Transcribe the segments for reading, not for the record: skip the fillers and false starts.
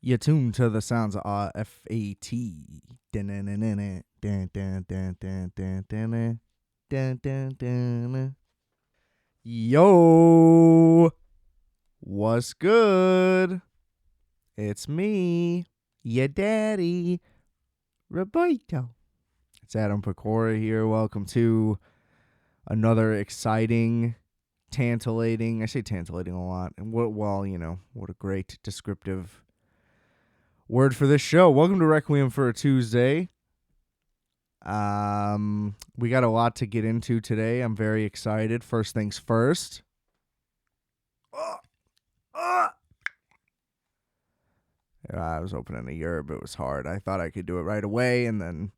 You're tuned to the sounds of RFAT. Yo, what's good? It's me, your daddy, Roberto. It's Adam Pecora here. Welcome to another exciting, tantalating. I say tantalating a lot. And what a great descriptive word for this show. Welcome to Requiem for a Tuesday. We got a lot to get into today. I'm very excited. First things first. I was opening a yerb. It was hard. I thought I could do it right away, and then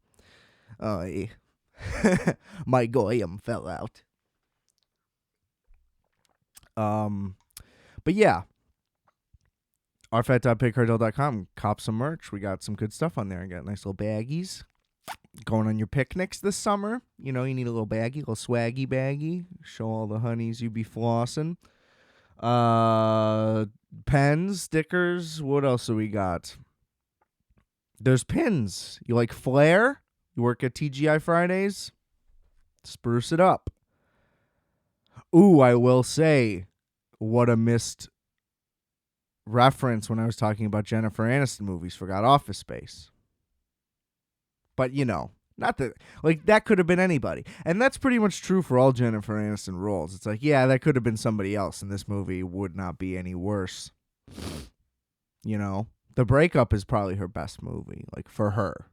my goyim fell out. But yeah. RFAT.paycartel.com. Cop some merch. We got some good stuff on there. I got nice little baggies. Going on your picnics this summer. You know, you need a little baggie, little swaggy baggie. Show all the honeys you be flossing. Pens, stickers. What else do we got? There's pins. You like flair? You work at TGI Fridays? Spruce it up. Ooh, I will say, what a missed reference when I was talking about Jennifer Aniston movies. Forgot Office Space. But, you know, not that, like, that could have been anybody. And that's pretty much true for all Jennifer Aniston roles. It's like, yeah, that could have been somebody else, and this movie would not be any worse. You know? The Breakup is probably her best movie, like, for her.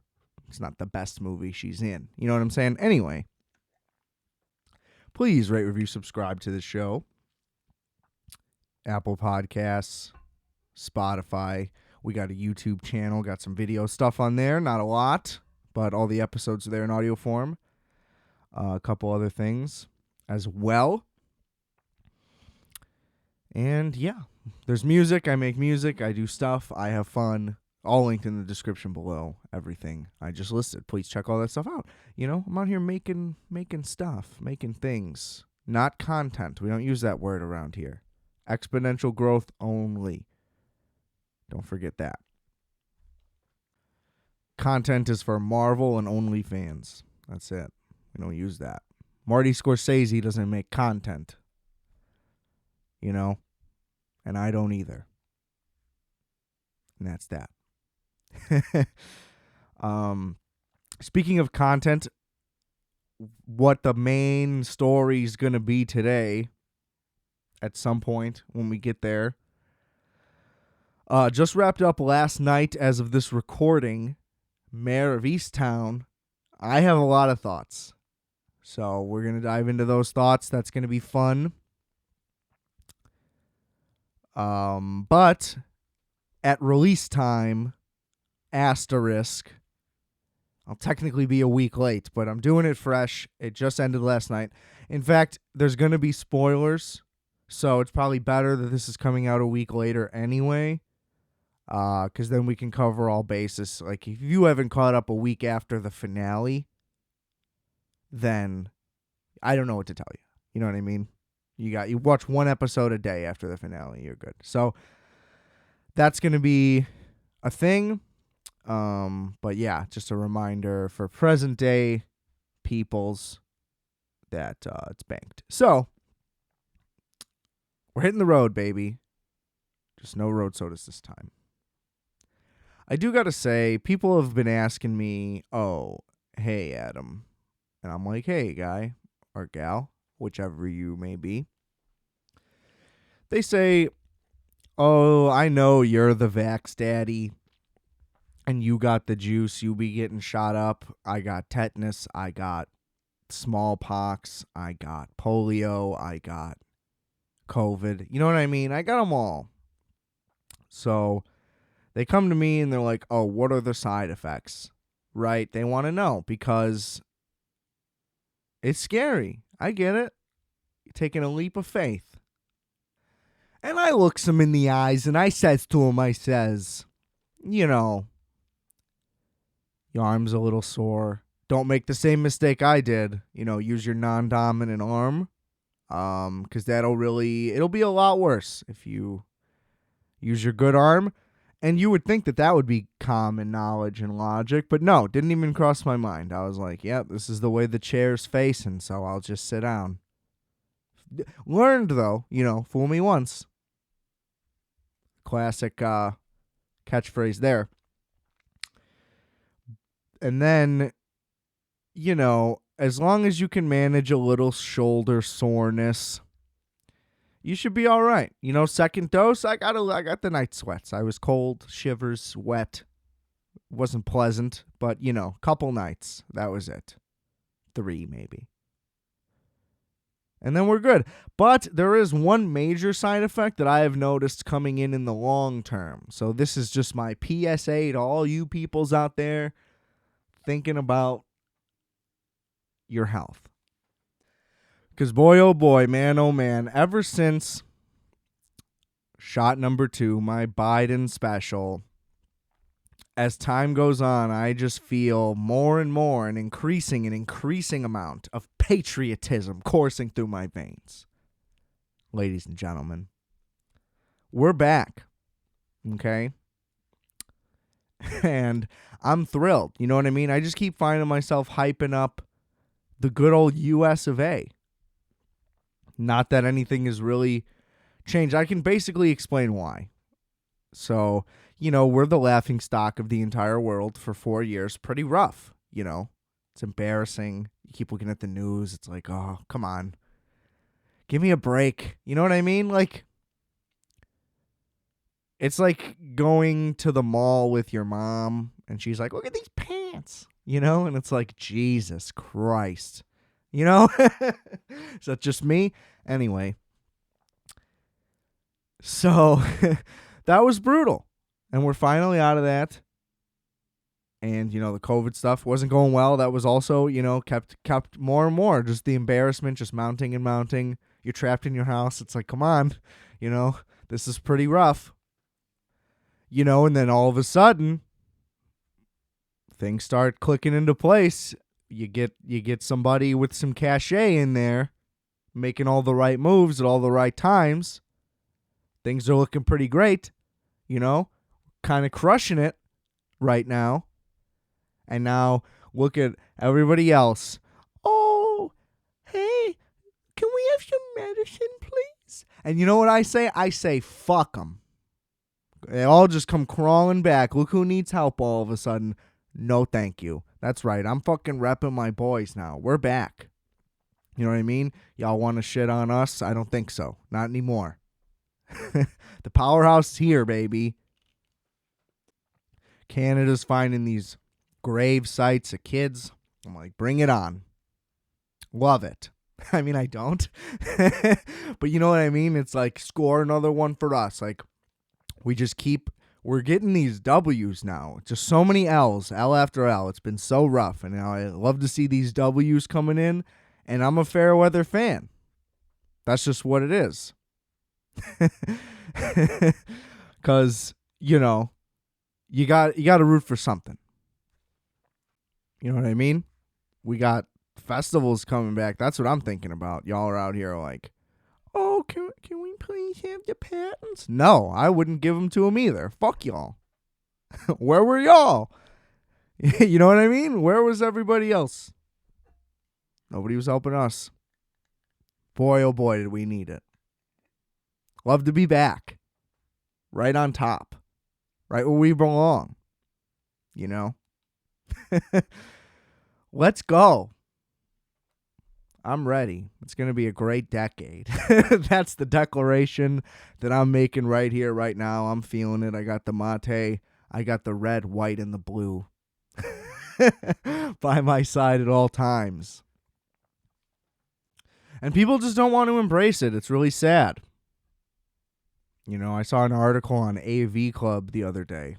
It's not the best movie she's in. You know what I'm saying? Anyway, please rate, review, subscribe to the show. Apple Podcasts, Spotify. We got a YouTube channel, got some video stuff on there. Not a lot, but all the episodes are there in audio form. A couple other things as well. And yeah, there's music. I make music. I do stuff. I have fun. All linked in the description below. Everything I just listed. Please check all that stuff out. You know, I'm out here making stuff, making things. Not content. We don't use that word around here. Exponential growth only. Don't forget that. Content is for Marvel and OnlyFans. That's it. We don't use that. Marty Scorsese doesn't make content. You know? And I don't either. And that's that. Speaking of content, what the main story is going to be today, at some point when we get there, just wrapped up last night as of this recording, Mare of Easttown. I have a lot of thoughts. So we're going to dive into those thoughts. That's going to be fun. But at release time, asterisk, I'll technically be a week late, but I'm doing it fresh. It just ended last night. In fact, there's going to be spoilers, so it's probably better that this is coming out a week later anyway, because then we can cover all bases. Like, if you haven't caught up a week after the finale, then I don't know what to tell you. You know what I mean? You watch one episode a day after the finale, you're good. So that's going to be a thing. But yeah, just a reminder for present day peoples that it's banked. So we're hitting the road, baby. Just no road sodas this time. I do got to say, people have been asking me, oh, hey, Adam. And I'm like, hey, guy or gal, whichever you may be. They say, oh, I know you're the vax daddy and you got the juice. You be getting shot up. I got tetanus. I got smallpox. I got polio. I got COVID. You know what I mean? I got them all. So they come to me and they're like, oh, what are the side effects? Right? They want to know because it's scary. I get it. You're taking a leap of faith. And I looks him in the eyes and I says to him, I says, you know, your arm's a little sore. Don't make the same mistake I did. You know, use your non-dominant arm. Because it'll be a lot worse if you use your good arm. And you would think that that would be common knowledge and logic, but no, didn't even cross my mind. I was like, yep, this is the way the chair's facing, so I'll just sit down. Learned, though, fool me once. Classic catchphrase there. And then, as long as you can manage a little shoulder soreness, you should be all right. Second dose, I got the night sweats. I was cold, shivers, wet. Wasn't pleasant, but, couple nights. That was it. 3, maybe. And then we're good. But there is one major side effect that I have noticed coming in the long term. So this is just my PSA to all you peoples out there thinking about your health. Because boy, oh boy, man, oh man, ever since shot number 2, my Biden special, as time goes on, I just feel more and more an increasing amount of patriotism coursing through my veins. Ladies and gentlemen, we're back, okay? And I'm thrilled, you know what I mean? I just keep finding myself hyping up the good old US of A. Not that anything has really changed. I can basically explain why. So, we're the laughing stock of the entire world for 4 years. Pretty rough, It's embarrassing. You keep looking at the news. It's like, oh, come on. Give me a break. You know what I mean? Like, it's like going to the mall with your mom, and she's like, look at these pants, And it's like, Jesus Christ. Is that just me? Anyway. So, that was brutal. And we're finally out of that. And, the COVID stuff wasn't going well. That was also, kept more and more. Just the embarrassment just mounting and mounting. You're trapped in your house. It's like, come on. This is pretty rough. And then all of a sudden, things start clicking into place. You get somebody with some cachet in there, making all the right moves at all the right times. Things are looking pretty great, kind of crushing it right now. And now look at everybody else. Oh, hey, can we have some medicine, please? And you know what I say? I say, fuck them. They all just come crawling back. Look who needs help all of a sudden. No, thank you. That's right. I'm fucking repping my boys now. We're back. You know what I mean? Y'all want to shit on us? I don't think so. Not anymore. The powerhouse is here, baby. Canada's finding these grave sites of kids. I'm like, bring it on. Love it. I mean, I don't. But you know what I mean? It's like, score another one for us. Like, we're getting these W's now. Just so many L's, L after L. It's been so rough. And now I love to see these W's coming in. And I'm a fair weather fan. That's just what it is. Because, you got to root for something. You know what I mean? We got festivals coming back. That's what I'm thinking about. Y'all are out here like, oh, can we please have the patents? No, I wouldn't give them to them either. Fuck y'all. Where were y'all? You know what I mean? Where was everybody else? Nobody was helping us. Boy, oh boy, did we need it. Love to be back. Right on top. Right where we belong. Let's go. I'm ready. It's going to be a great decade. That's the declaration that I'm making right here, right now. I'm feeling it. I got the mate. I got the red, white, and the blue by my side at all times. And people just don't want to embrace it. It's really sad. I saw an article on AV Club the other day.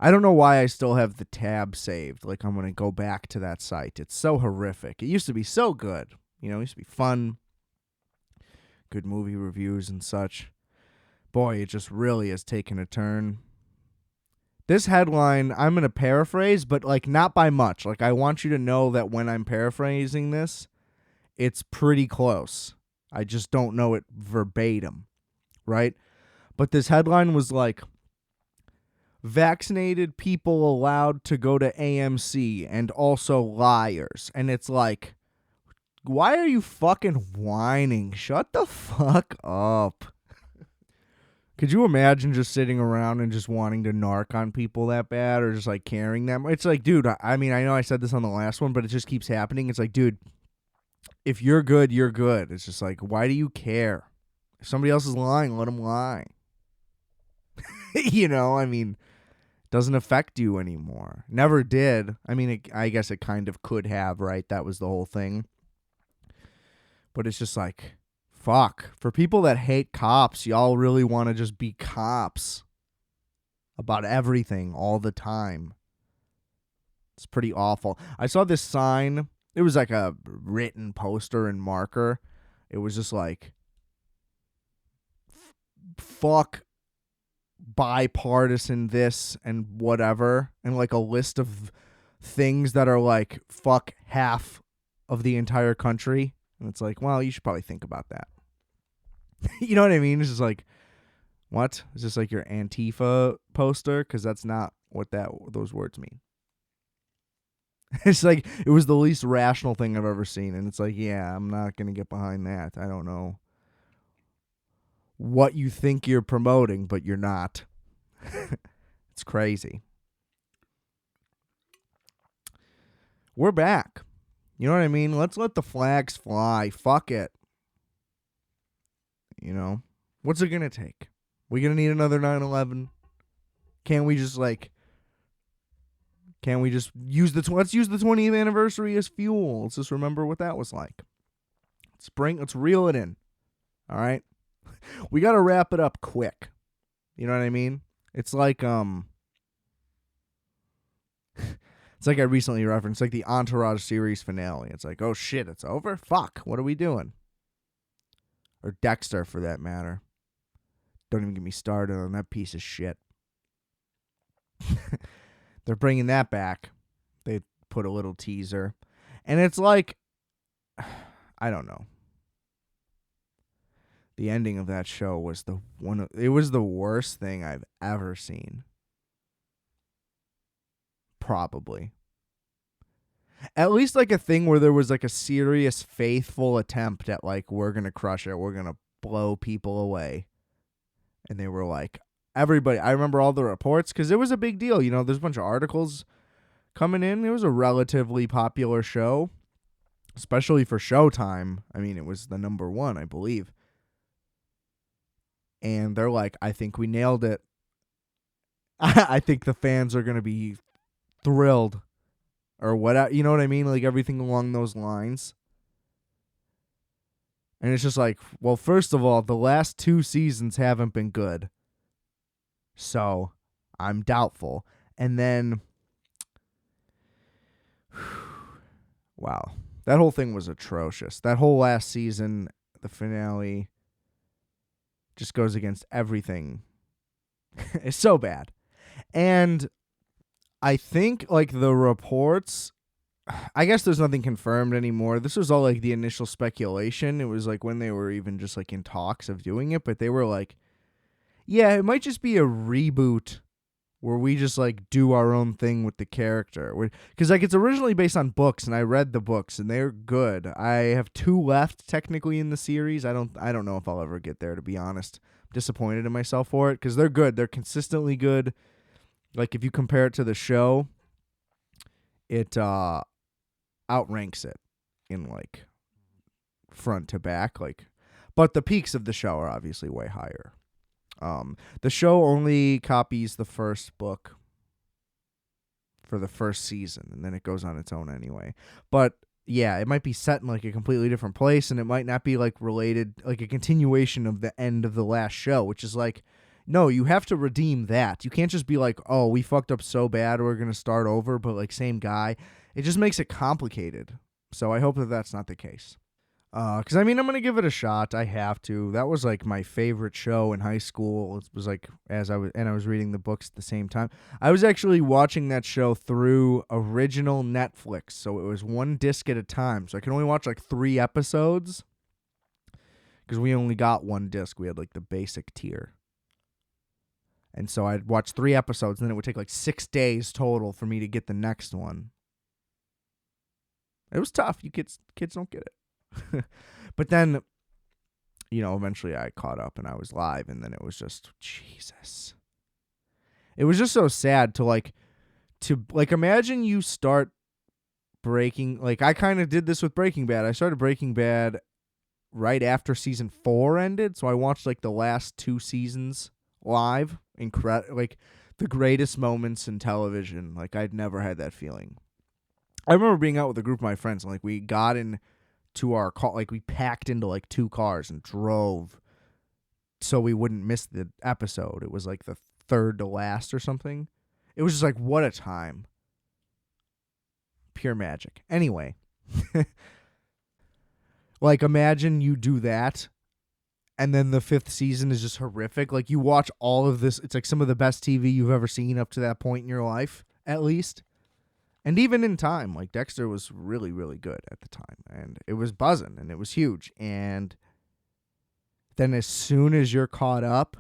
I don't know why I still have the tab saved. Like, I'm going to go back to that site. It's so horrific. It used to be so good. It used to be fun. Good movie reviews and such. Boy, it just really has taken a turn. This headline, I'm going to paraphrase, but, not by much. I want you to know that when I'm paraphrasing this, it's pretty close. I just don't know it verbatim, right? But this headline was like, vaccinated people allowed to go to AMC and also liars. And it's like, why are you fucking whining? Shut the fuck up. Could you imagine just sitting around and just wanting to narc on people that bad, or just like caring them? It's like, dude, I mean, I know I said this on the last one, but it just keeps happening. It's like, dude, if you're good, you're good. It's just like, why do you care? If somebody else is lying, let them lie. You know, I mean, it doesn't affect you anymore. Never did. I mean, I guess it kind of could have, right? That was the whole thing. But it's just like, fuck. For people that hate cops, y'all really want to just be cops about everything all the time. It's pretty awful. I saw this sign. It was like a written poster and marker. It was just like, fuck bipartisan this and whatever. And like a list of things that are like, fuck half of the entire country. And it's like, well, you should probably think about that. You know what I mean? It's just like, what? Is this like your Antifa poster? Because that's not what those words mean. It's like, it was the least rational thing I've ever seen. And it's like, yeah, I'm not going to get behind that. I don't know what you think you're promoting, but you're not. It's crazy. We're back. You know what I mean? Let's let the flags fly. Fuck it. You know? What's it going to take? We going to need another 9/11? Can't we just use let's use the 20th anniversary as fuel. Let's just remember what that was like. Let's reel it in. All right? We got to wrap it up quick. You know what I mean? It's like it's like I recently referenced, like the Entourage series finale. It's like, oh shit, it's over? Fuck, what are we doing? Or Dexter, for that matter. Don't even get me started on that piece of shit. They're bringing that back. They put a little teaser. And it's like, I don't know. The ending of that show was it was the worst thing I've ever seen. Probably. At least like a thing where there was like a serious, faithful attempt at like, we're going to crush it. We're going to blow people away. And they were like, everybody, I remember all the reports because it was a big deal. You know, there's a bunch of articles coming in. It was a relatively popular show, especially for Showtime. I mean, it was the number one, I believe. And they're like, I think we nailed it. I think the fans are going to be thrilled or whatever. You know what I mean? Like everything along those lines. And it's just like, well, first of all, the last 2 seasons haven't been good. So I'm doubtful. And then, wow, that whole thing was atrocious. That whole last season, the finale, just goes against everything. It's so bad. And I think like the reports, I guess there's nothing confirmed anymore. This was all like the initial speculation. It was like when they were even just like in talks of doing it, but they were like, yeah, it might just be a reboot where we just like do our own thing with the character. Because like it's originally based on books, and I read the books, and they're good. I have 2 left technically in the series. I don't know if I'll ever get there, to be honest. I'm disappointed in myself for it because they're good. They're consistently good. Like if you compare it to the show, it outranks it in like front to back. Like, but the peaks of the show are obviously way higher. The show only copies the first book for the first season, and then it goes on its own anyway. But yeah, it might be set in like a completely different place, and it might not be like related, like a continuation of the end of the last show, which is like, no, you have to redeem that. You can't just be like, oh, we fucked up so bad, we're going to start over, but like same guy. It just makes it complicated. So I hope that that's not the case. Because, I mean, I'm going to give it a shot. I have to. That was, like, my favorite show in high school. It was, like, I was reading the books at the same time. I was actually watching that show through original Netflix. So it was 1 disc at a time. So I could only watch, like, 3 episodes. Because we only got 1 disc. We had, like, the basic tier. And so I'd watch 3 episodes, and then it would take like 6 days total for me to get the next one. It was tough. You kids don't get it. But then, eventually I caught up and I was live, and then it was just, Jesus. It was just so sad to imagine you start Breaking, I kind of did this with Breaking Bad. I started Breaking Bad right after season 4 ended, so I watched the last 2 seasons live. The greatest moments in television. I'd never had that feeling. I remember being out with a group of my friends, and we got into our car, we packed into 2 cars and drove so we wouldn't miss the episode. It was the third to last or something. It was just what a time. Pure magic. Anyway, imagine you do that, and then the 5th season is just horrific. You watch all of this. It's some of the best TV you've ever seen up to that point in your life, at least. And even in time, Dexter was really, really good at the time, and it was buzzing, and it was huge. And then as soon as you're caught up,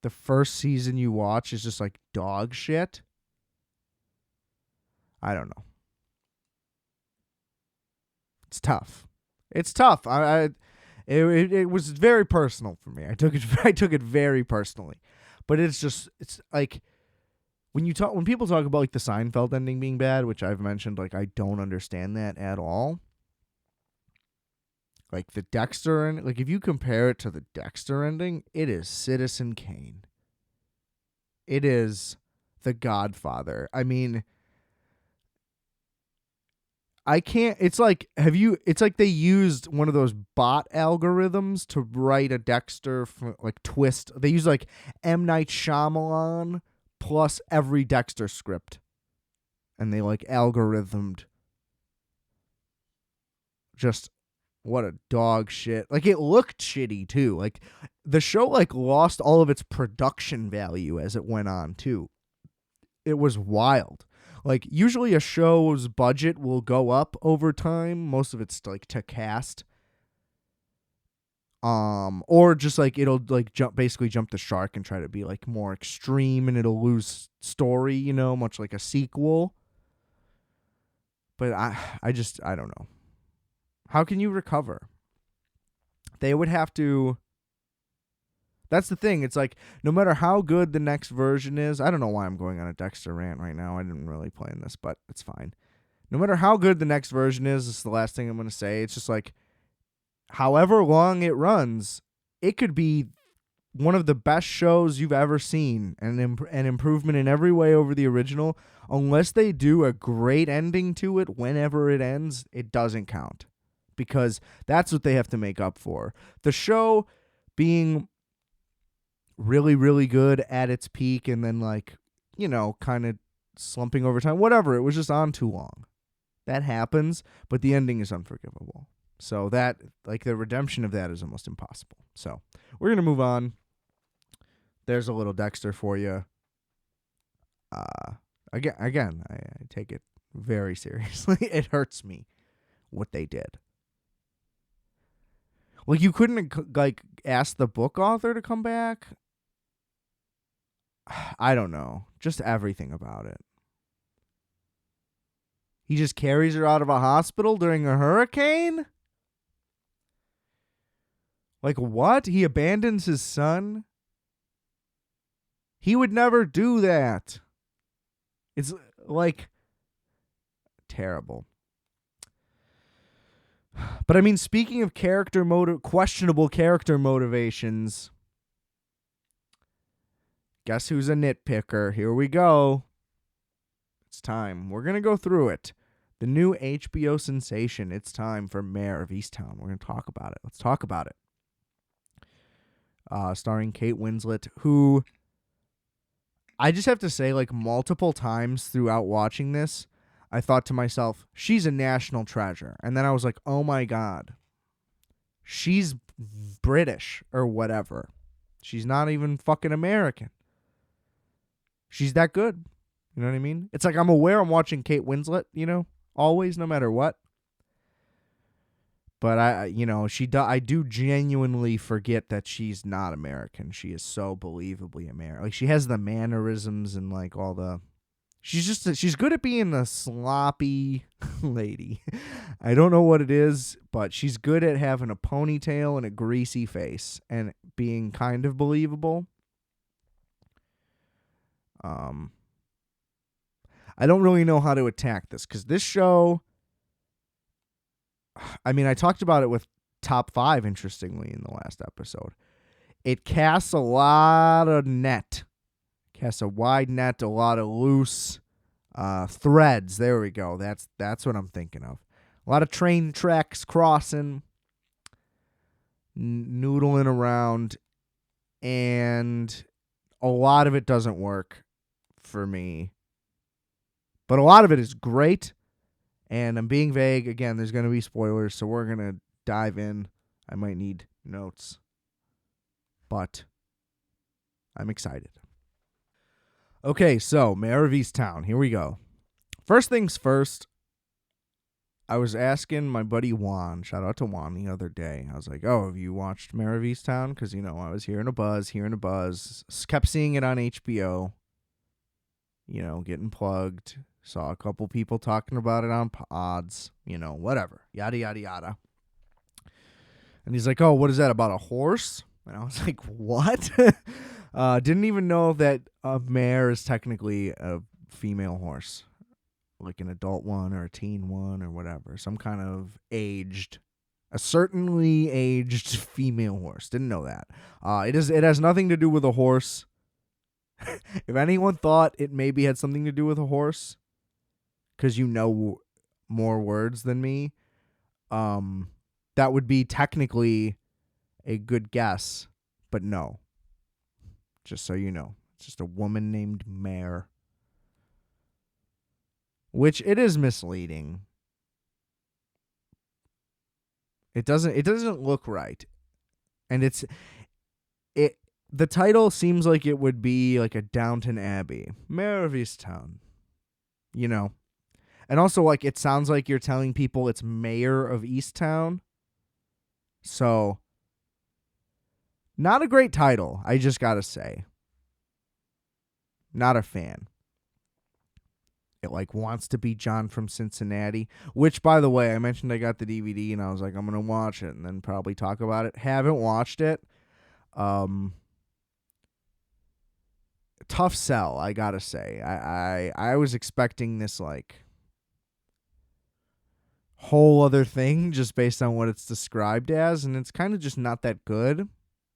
the first season you watch is just dog shit. I don't know. It's tough. It's tough. It was very personal for me. I took it very personally. But it's when people talk about the Seinfeld ending being bad, which I've mentioned, I don't understand that at all. The Dexter and if you compare it to the Dexter ending, it is Citizen Kane. It is The Godfather. I mean, I can't. It's they used one of those bot algorithms to write a Dexter twist. They use M. Night Shyamalan plus every Dexter script, and they algorithmed. Just what a dog shit. It looked shitty too. The show lost all of its production value as it went on too. It was wild. Usually a show's budget will go up over time. Most of it's to cast. Or just it'll jump the shark and try to be more extreme, and it'll lose story, much like a sequel. But I don't know. How can you recover? They would have to. That's the thing. It's no matter how good the next version is, I don't know why I'm going on a Dexter rant right now. I didn't really plan this, but it's fine. No matter how good the next version is, this is the last thing I'm going to say. It's just however long it runs, it could be one of the best shows you've ever seen, and an improvement in every way over the original. Unless they do a great ending to it whenever it ends, it doesn't count. Because that's what they have to make up for. The show being really, really good at its peak, and then kind of slumping over time. Whatever, it was just on too long. That happens, but the ending is unforgivable. So that, the redemption of that is almost impossible. So we're going to move on. There's a little Dexter for you. Again, I take it very seriously. It hurts me what they did. You couldn't ask the book author to come back. I don't know. Just everything about it. He just carries her out of a hospital during a hurricane? What? He abandons his son? He would never do that. It's terrible. But I mean, speaking of questionable character motivations, guess who's a nitpicker? Here we go. It's time. We're going to go through it. The new HBO sensation. It's time for Mare of Easttown. We're going to talk about it. Let's talk about it. Starring Kate Winslet, who I just have to say, multiple times throughout watching this, I thought to myself, she's a national treasure. And then I was like, oh my God, she's British or whatever. She's not even fucking American. She's that good. You know what I mean? It's I'm aware I'm watching Kate Winslet, always, no matter what. But I do genuinely forget that she's not American. She is so believably American. Like, she has the mannerisms and like all the. She's good at being a sloppy lady. I don't know what it is, but she's good at having a ponytail and a greasy face and being kind of believable. I don't really know how to attack this because this show. I mean, I talked about it with top 5, interestingly, in the last episode. It casts a lot of net. Casts a wide net, a lot of loose threads. There we go. That's what I'm thinking of. A lot of train tracks crossing, noodling around, and a lot of it doesn't work for me. But a lot of it is great, and I'm being vague. Again, there's going to be spoilers, so we're going to dive in. I might need notes, but I'm excited. Okay, so Mare of Easttown. Here we go. First things first, I was asking my buddy Juan, shout out to Juan, the other day. I was like, oh, have you watched Mare of Easttown? Because, I was hearing a buzz, kept seeing it on HBO, getting plugged. Saw a couple people talking about it on pods, whatever, yada, yada, yada. And he's like, oh, what is that, about a horse? And I was like, what? Didn't even know that a mare is technically a female horse, like an adult one or a teen one or whatever, some kind of a certainly aged female horse. Didn't know that. It has nothing to do with a horse. If anyone thought it maybe had something to do with a horse, because you know more words than me, that would be technically a good guess, but no. Just so you know, it's just a woman named Mare, which it is misleading. It doesn't look right, and the title seems like it would be like a Downton Abbey, Mare of Easttown, and also like it sounds like you're telling people it's Mayor of Easttown, so not a great title. I just gotta say, not a fan. It like wants to be John from Cincinnati, which, by the way, I mentioned I got the DVD and I was like, I'm gonna watch it and then probably talk about it. Haven't watched it. Tough sell, I gotta say. I was expecting this like whole other thing just based on what it's described as, and it's kind of just not that good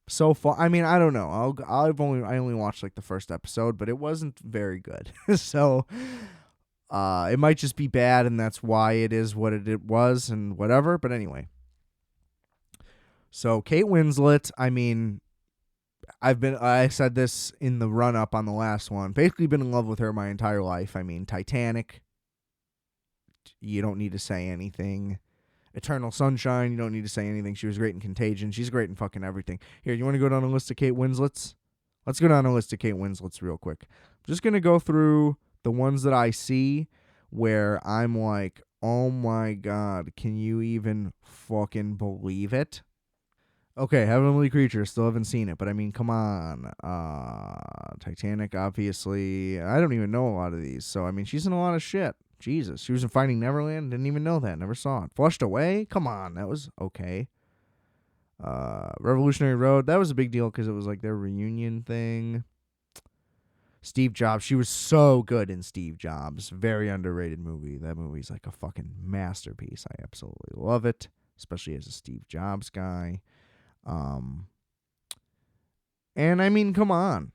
so far. I mean, I don't know. I only watched like the first episode, but it wasn't very good. So it might just be bad, and that's why it is what it was, and whatever. But anyway, so Kate Winslet. I mean, I said this in the run up on the last one. Basically, been in love with her my entire life. I mean, Titanic. You don't need to say anything. Eternal Sunshine, you don't need to say anything. She was great in Contagion. She's great in fucking everything. Here, you want to go down a list of Kate Winslets? Let's go down a list of Kate Winslets real quick. I'm just going to go through the ones that I see where I'm like, oh my God, can you even fucking believe it? Okay, Heavenly Creature, still haven't seen it, but I mean, come on. Titanic, obviously. I don't even know a lot of these, so I mean, she's in a lot of shit. Jesus, she was in Finding Neverland, didn't even know that, never saw it. Flushed Away, come on, that was okay. Revolutionary Road, that was a big deal because it was like their reunion thing. Steve Jobs, she was so good in Steve Jobs, very underrated movie. That movie's like a fucking masterpiece. I absolutely love it, especially as a Steve Jobs guy. And I mean, come on,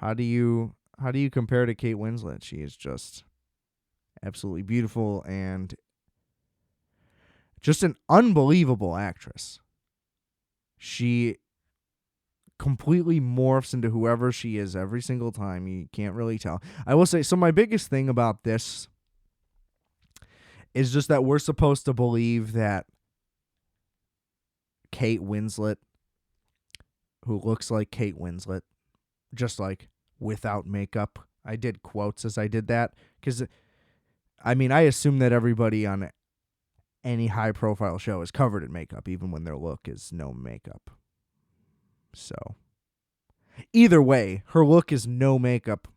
how do you compare to Kate Winslet? She is just absolutely beautiful and just an unbelievable actress. She completely morphs into whoever she is every single time. You can't really tell. I will say, so my biggest thing about this is just that we're supposed to believe that Kate Winslet, who looks like Kate Winslet, just like without makeup. I did quotes as I did that because, I mean, I assume that everybody on any high-profile show is covered in makeup, even when their look is no makeup. So, either way, her look is no makeup,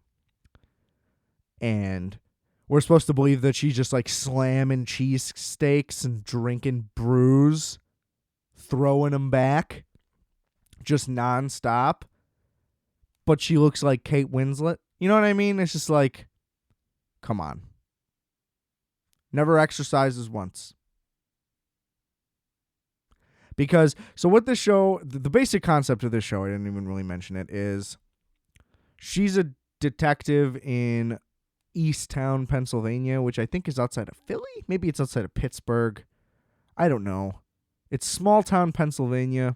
and we're supposed to believe that she's just like slamming cheesesteaks and drinking brews, throwing them back, just nonstop. But she looks like Kate Winslet. You know what I mean? It's just like, come on. Never exercises once. Because, so what this show, the basic concept of this show, I didn't even really mention it, is she's a detective in Easttown, Pennsylvania, which I think is outside of Philly. Maybe it's outside of Pittsburgh. I don't know. It's small town Pennsylvania.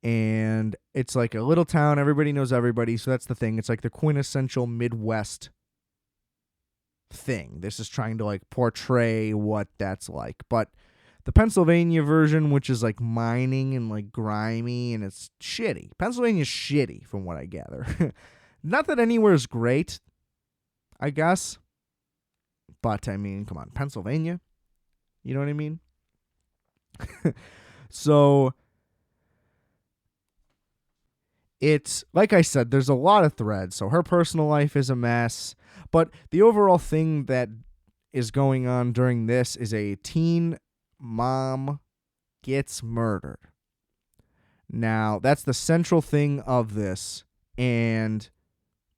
And it's like a little town. Everybody knows everybody. So that's the thing. It's like the quintessential Midwest thing. This is trying to like portray what that's like. But the Pennsylvania version, which is like mining and like grimy and it's shitty. Pennsylvania's shitty from what I gather. Not that anywhere is great, I guess. But I mean, come on, Pennsylvania. You know what I mean? So it's, like I said, there's a lot of threads. So her personal life is a mess. But the overall thing that is going on during this is a teen mom gets murdered. Now, that's the central thing of this. And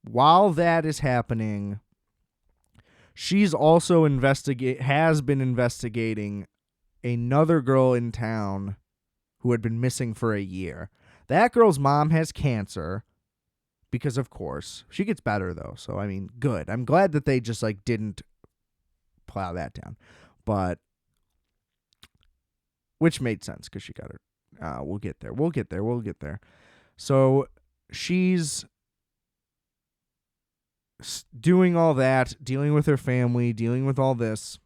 while that is happening, she's also has been investigating another girl in town who had been missing for a year. That girl's mom has cancer because, of course, she gets better, though. So, I mean, good. I'm glad that they just, like, didn't plow that down. But, which made sense because she got her. We'll get there. So, she's doing all that, dealing with her family, dealing with all this.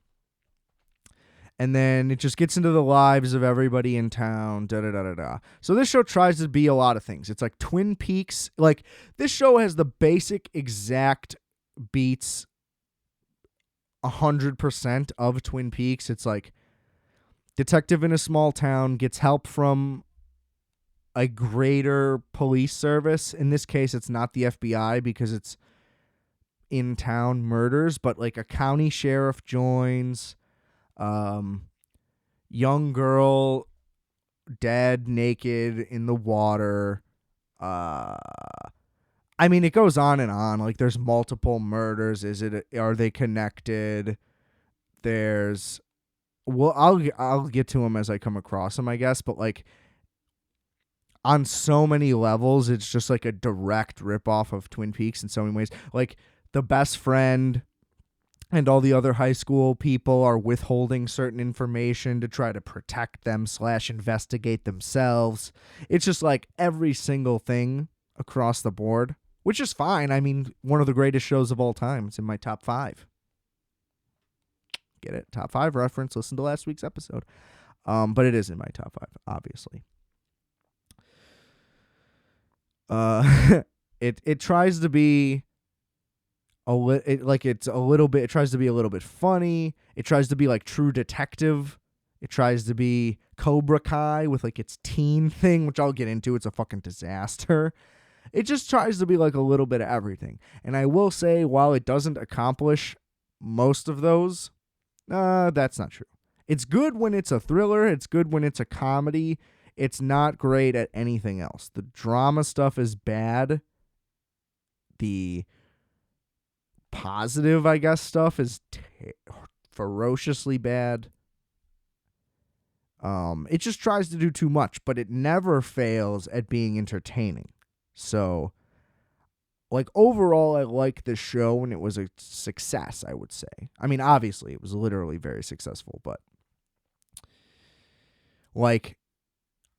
And then it just gets into the lives of everybody in town, da-da-da-da-da. So this show tries to be a lot of things. It's like Twin Peaks. Like, this show has the basic exact beats 100% of Twin Peaks. It's like detective in a small town gets help from a greater police service. In this case, it's not the FBI because it's in-town murders, but like a county sheriff joins. Young girl dead, naked in the water. I mean, it goes on and on. Like, there's multiple murders. Are they connected? I'll get to them as I come across them, I guess. But like, on so many levels, it's just like a direct ripoff of Twin Peaks in so many ways. Like, the best friend and all the other high school people are withholding certain information to try to protect them / investigate themselves. It's just like every single thing across the board, which is fine. I mean, one of the greatest shows of all time. It's in my top 5. Get it? Top 5 reference. Listen to last week's episode. But it is in my top 5, obviously. It tries to be it tries to be a little bit funny. It tries to be like True Detective. It tries to be Cobra Kai with like its teen thing, which I'll get into. It's a fucking disaster. It just tries to be like a little bit of everything. And I will say, while it doesn't accomplish most of those, that's not true. It's good when it's a thriller. It's good when it's a comedy. It's not great at anything else. The drama stuff is bad. The positive, I guess, stuff is ferociously bad. It just tries to do too much, but it never fails at being entertaining. So, like, overall, I like the show, and it was a success, I would say. I mean, obviously, it was literally very successful, but, like,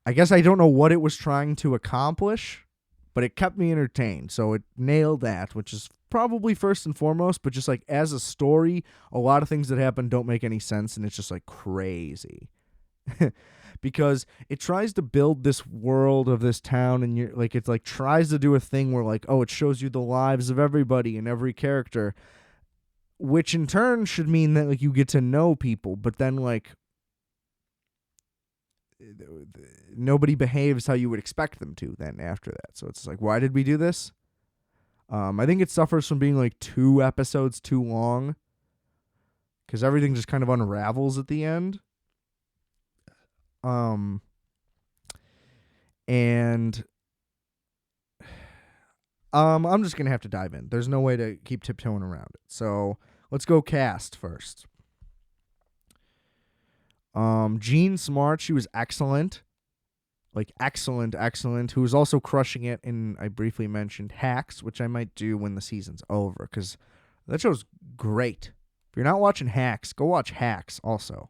I guess I don't know what it was trying to accomplish, but it kept me entertained. So it nailed that, which is probably first and foremost, but just like as a story, a lot of things that happen don't make any sense, and it's just like crazy. Because it tries to build this world of this town, and you're like, it's like tries to do a thing where like, oh, it shows you the lives of everybody and every character. which in turn should mean that like you get to know people, but then like nobody behaves how you would expect them to then after that. So it's like, why did we do this? I think it suffers from being like 2 episodes too long because everything just kind of unravels at the end. And I'm just going to have to dive in. There's no way to keep tiptoeing around it. So let's go cast first. Jean Smart, she was excellent. Like, excellent. Who was also crushing it in, I briefly mentioned, Hacks, which I might do when the season's over, because that show's great. If you're not watching Hacks, go watch Hacks also.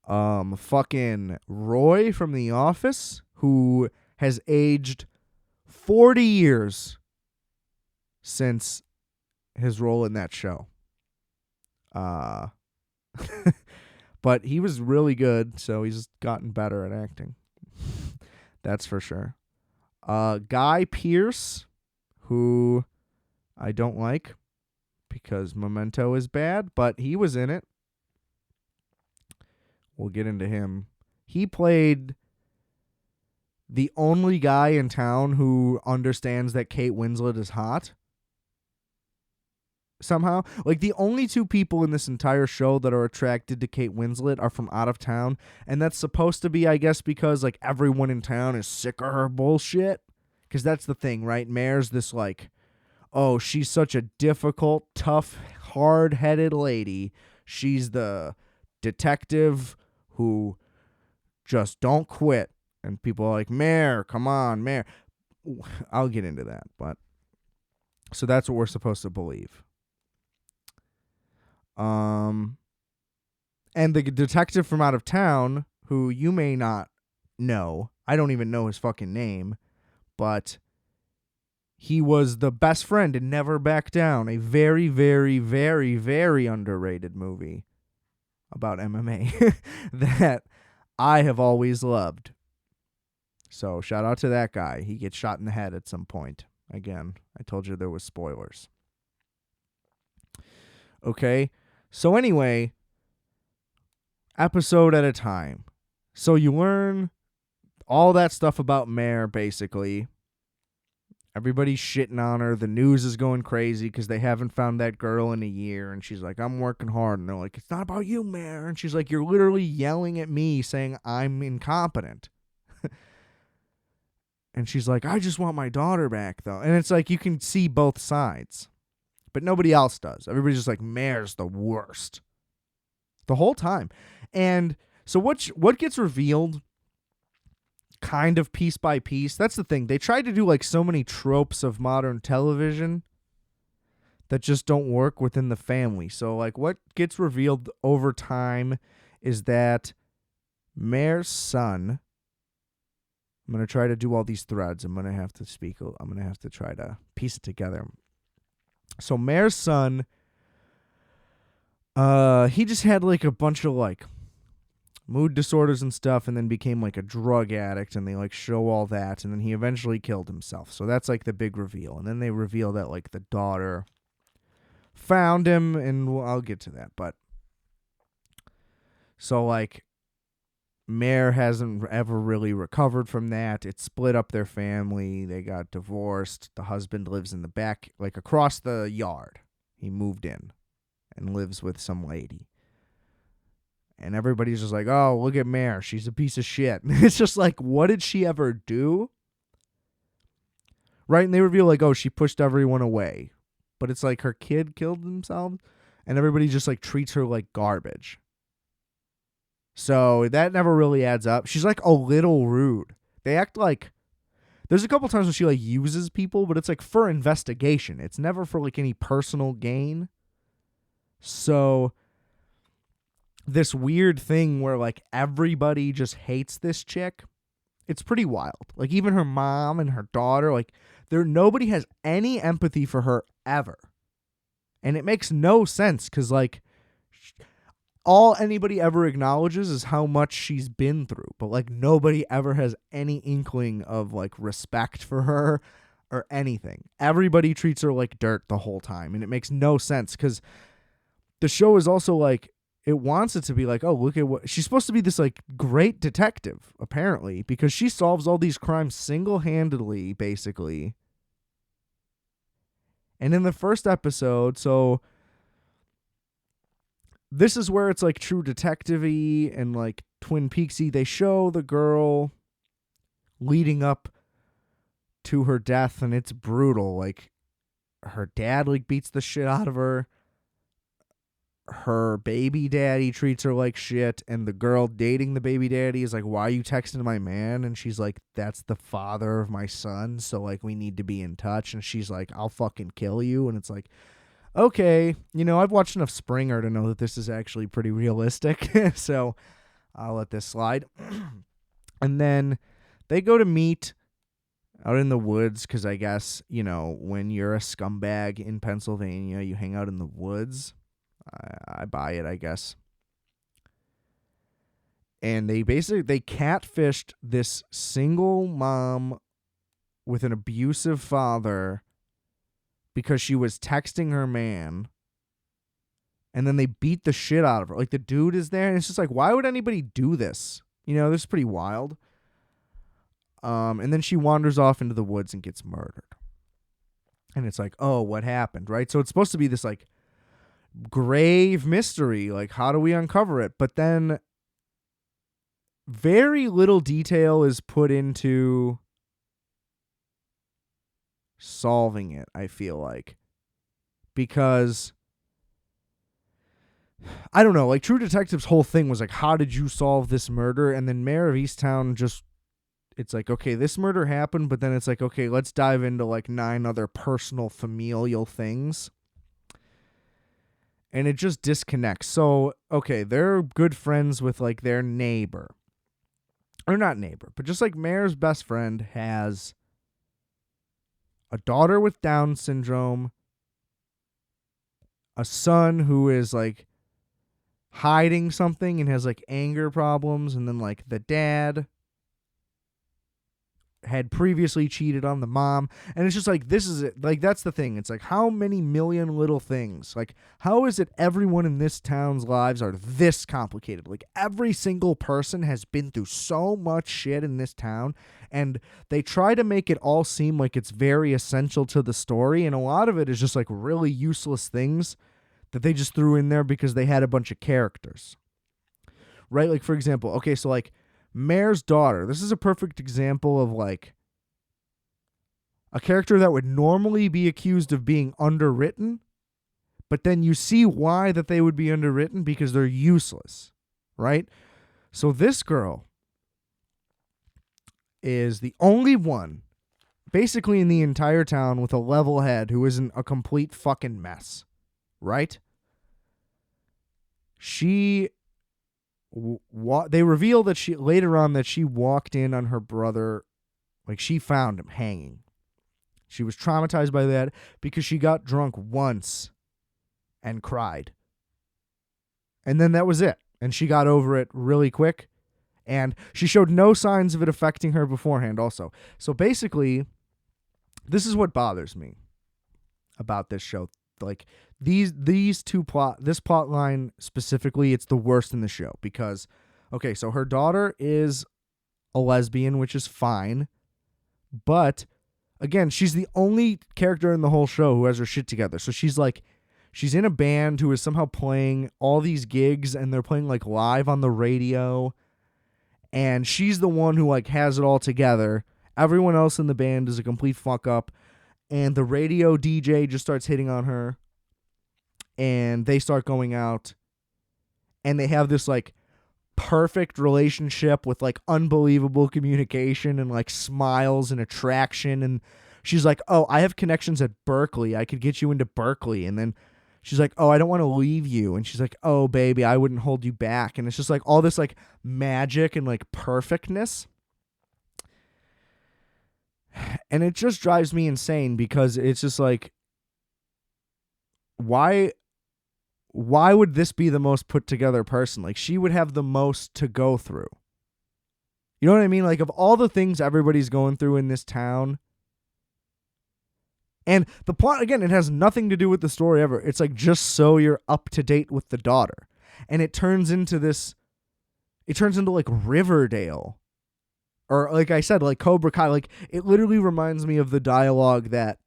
Fucking Roy from The Office, who has aged 40 years since his role in that show. But he was really good, so he's gotten better at acting. That's for sure. Guy Pearce, who I don't like because Memento is bad, but he was in it. We'll get into him. He played the only guy in town who understands that Kate Winslet is hot. Somehow, like the only 2 people in this entire show that are attracted to Kate Winslet are from out of town, and that's supposed to be, I guess, because like everyone in town is sick of her bullshit. Because that's the thing, right? Mare's this like, oh, she's such a difficult, tough, hard-headed lady. She's the detective who just don't quit, and people are like, Mare, come on, Mare. I'll get into that, but so that's what we're supposed to believe. And the detective from out of town, who you may not know, I don't even know his fucking name, but he was the best friend in Never Back Down, a very, very, very, very underrated movie about MMA that I have always loved. So shout out to that guy. He gets shot in the head at some point. Again, I told you there was spoilers. Okay. So anyway, episode at a time. So you learn all that stuff about Mare, basically. Everybody's shitting on her. The news is going crazy because they haven't found that girl in a year. And she's like, I'm working hard. And they're like, it's not about you, Mare. And she's like, you're literally yelling at me saying I'm incompetent. And she's like, I just want my daughter back, though. And it's like you can see both sides. But nobody else does. Everybody's just like, Mare's the worst. The whole time. And so what gets revealed kind of piece by piece, that's the thing. They try to do like so many tropes of modern television that just don't work within the family. So like what gets revealed over time is that Mare's son, I'm going to try to do all these threads. I'm going to have to try to piece it together. So Mare's son, he just had like a bunch of like mood disorders and stuff, and then became like a drug addict, and they like show all that, and then he eventually killed himself. So that's like the big reveal. And then they reveal that like the daughter found him, and I'll get to that. But so like Mare hasn't ever really recovered from that. It split up their family. They got divorced. The husband lives in the back, like across the yard. He moved in and lives with some lady. And everybody's just like, oh, look at Mare. She's a piece of shit. It's just like, what did she ever do? Right? And they reveal like, oh, she pushed everyone away. But it's like her kid killed himself. And everybody just like treats her like garbage. So that never really adds up. She's like a little rude. They act like, there's a couple times when she like uses people, but it's like for investigation. It's never for like any personal gain. So this weird thing where like everybody just hates this chick, it's pretty wild. Like even her mom and her daughter, like nobody has any empathy for her ever. And it makes no sense because like all anybody ever acknowledges is how much she's been through, but like nobody ever has any inkling of like respect for her. or anything. Everybody treats her like dirt the whole time, and it makes no sense because the show is also like, it wants it to be like, oh, look at what she's supposed to be, this like great detective apparently, because she solves all these crimes single-handedly basically. And in the first episode, so this is where it's like true detective-y and like Twin Peaksy. They show the girl leading up to her death, and it's brutal. Like, her dad like beats the shit out of her. Her baby daddy treats her like shit, and the girl dating the baby daddy is like, why are you texting my man? And she's like, that's the father of my son, so like we need to be in touch. And she's like, I'll fucking kill you. And it's like, okay, I've watched enough Springer to know that this is actually pretty realistic. So I'll let this slide. And then they go to meet out in the woods because I guess, when you're a scumbag in Pennsylvania, you hang out in the woods. I buy it, I guess. And they catfished this single mom with an abusive father because she was texting her man. And then they beat the shit out of her. Like, the dude is there, and it's just like, why would anybody do this? This is pretty wild. And then she wanders off into the woods and gets murdered. And it's like, oh, what happened, right? So it's supposed to be this, like, grave mystery. Like, how do we uncover it? But then very little detail is put into solving it, I feel like. Because, I don't know, like, True Detective's whole thing was like, how did you solve this murder? And then Mare of Easttown just, it's like, okay, this murder happened, but then it's like, okay, let's dive into like 9 other personal familial things. And it just disconnects. So, okay, they're good friends with like their neighbor. Or not neighbor, but just like Mare's best friend has a daughter with Down syndrome, a son who is like hiding something and has like anger problems, and then like the dad had previously cheated on the mom. And it's just like, this is it. Like, that's the thing. It's like, how many million little things? Like, how is it everyone in this town's lives are this complicated? Like, every single person has been through so much shit in this town, and they try to make it all seem like it's very essential to the story, and a lot of it is just like really useless things that they just threw in there because they had a bunch of characters. Right? Like, for example, okay, so like Mare's daughter. This is a perfect example of like a character that would normally be accused of being underwritten, but then you see why that they would be underwritten, because they're useless, right? So this girl is the only one basically in the entire town with a level head who isn't a complete fucking mess, right? They reveal that she later on that she walked in on her brother, like she found him hanging. She was traumatized by that because she got drunk once and cried. And then that was it. And she got over it really quick. And she showed no signs of it affecting her beforehand also. So basically, this is what bothers me about this show. Like, this plot line specifically, it's the worst in the show because, okay, so her daughter is a lesbian, which is fine, but again, she's the only character in the whole show who has her shit together. So she's in a band who is somehow playing all these gigs, and they're playing like live on the radio, and she's the one who like has it all together. Everyone else in the band is a complete fuck up, and the radio DJ just starts hitting on her. And they start going out, and they have this like perfect relationship with like unbelievable communication and like smiles and attraction. And she's like, oh, I have connections at Berkeley. I could get you into Berkeley. And then she's like, oh, I don't want to leave you. And she's like, oh, baby, I wouldn't hold you back. And it's just like all this like magic and like perfectness. And it just drives me insane because it's just like, why would this be the most put together person? Like, she would have the most to go through. You know what I mean? Like, of all the things everybody's going through in this town, And the plot, again, it has nothing to do with the story ever. It's like just so you're up to date with the daughter. And it turns into like Riverdale. Or like I said, like Cobra Kai. Like it literally reminds me of the dialogue that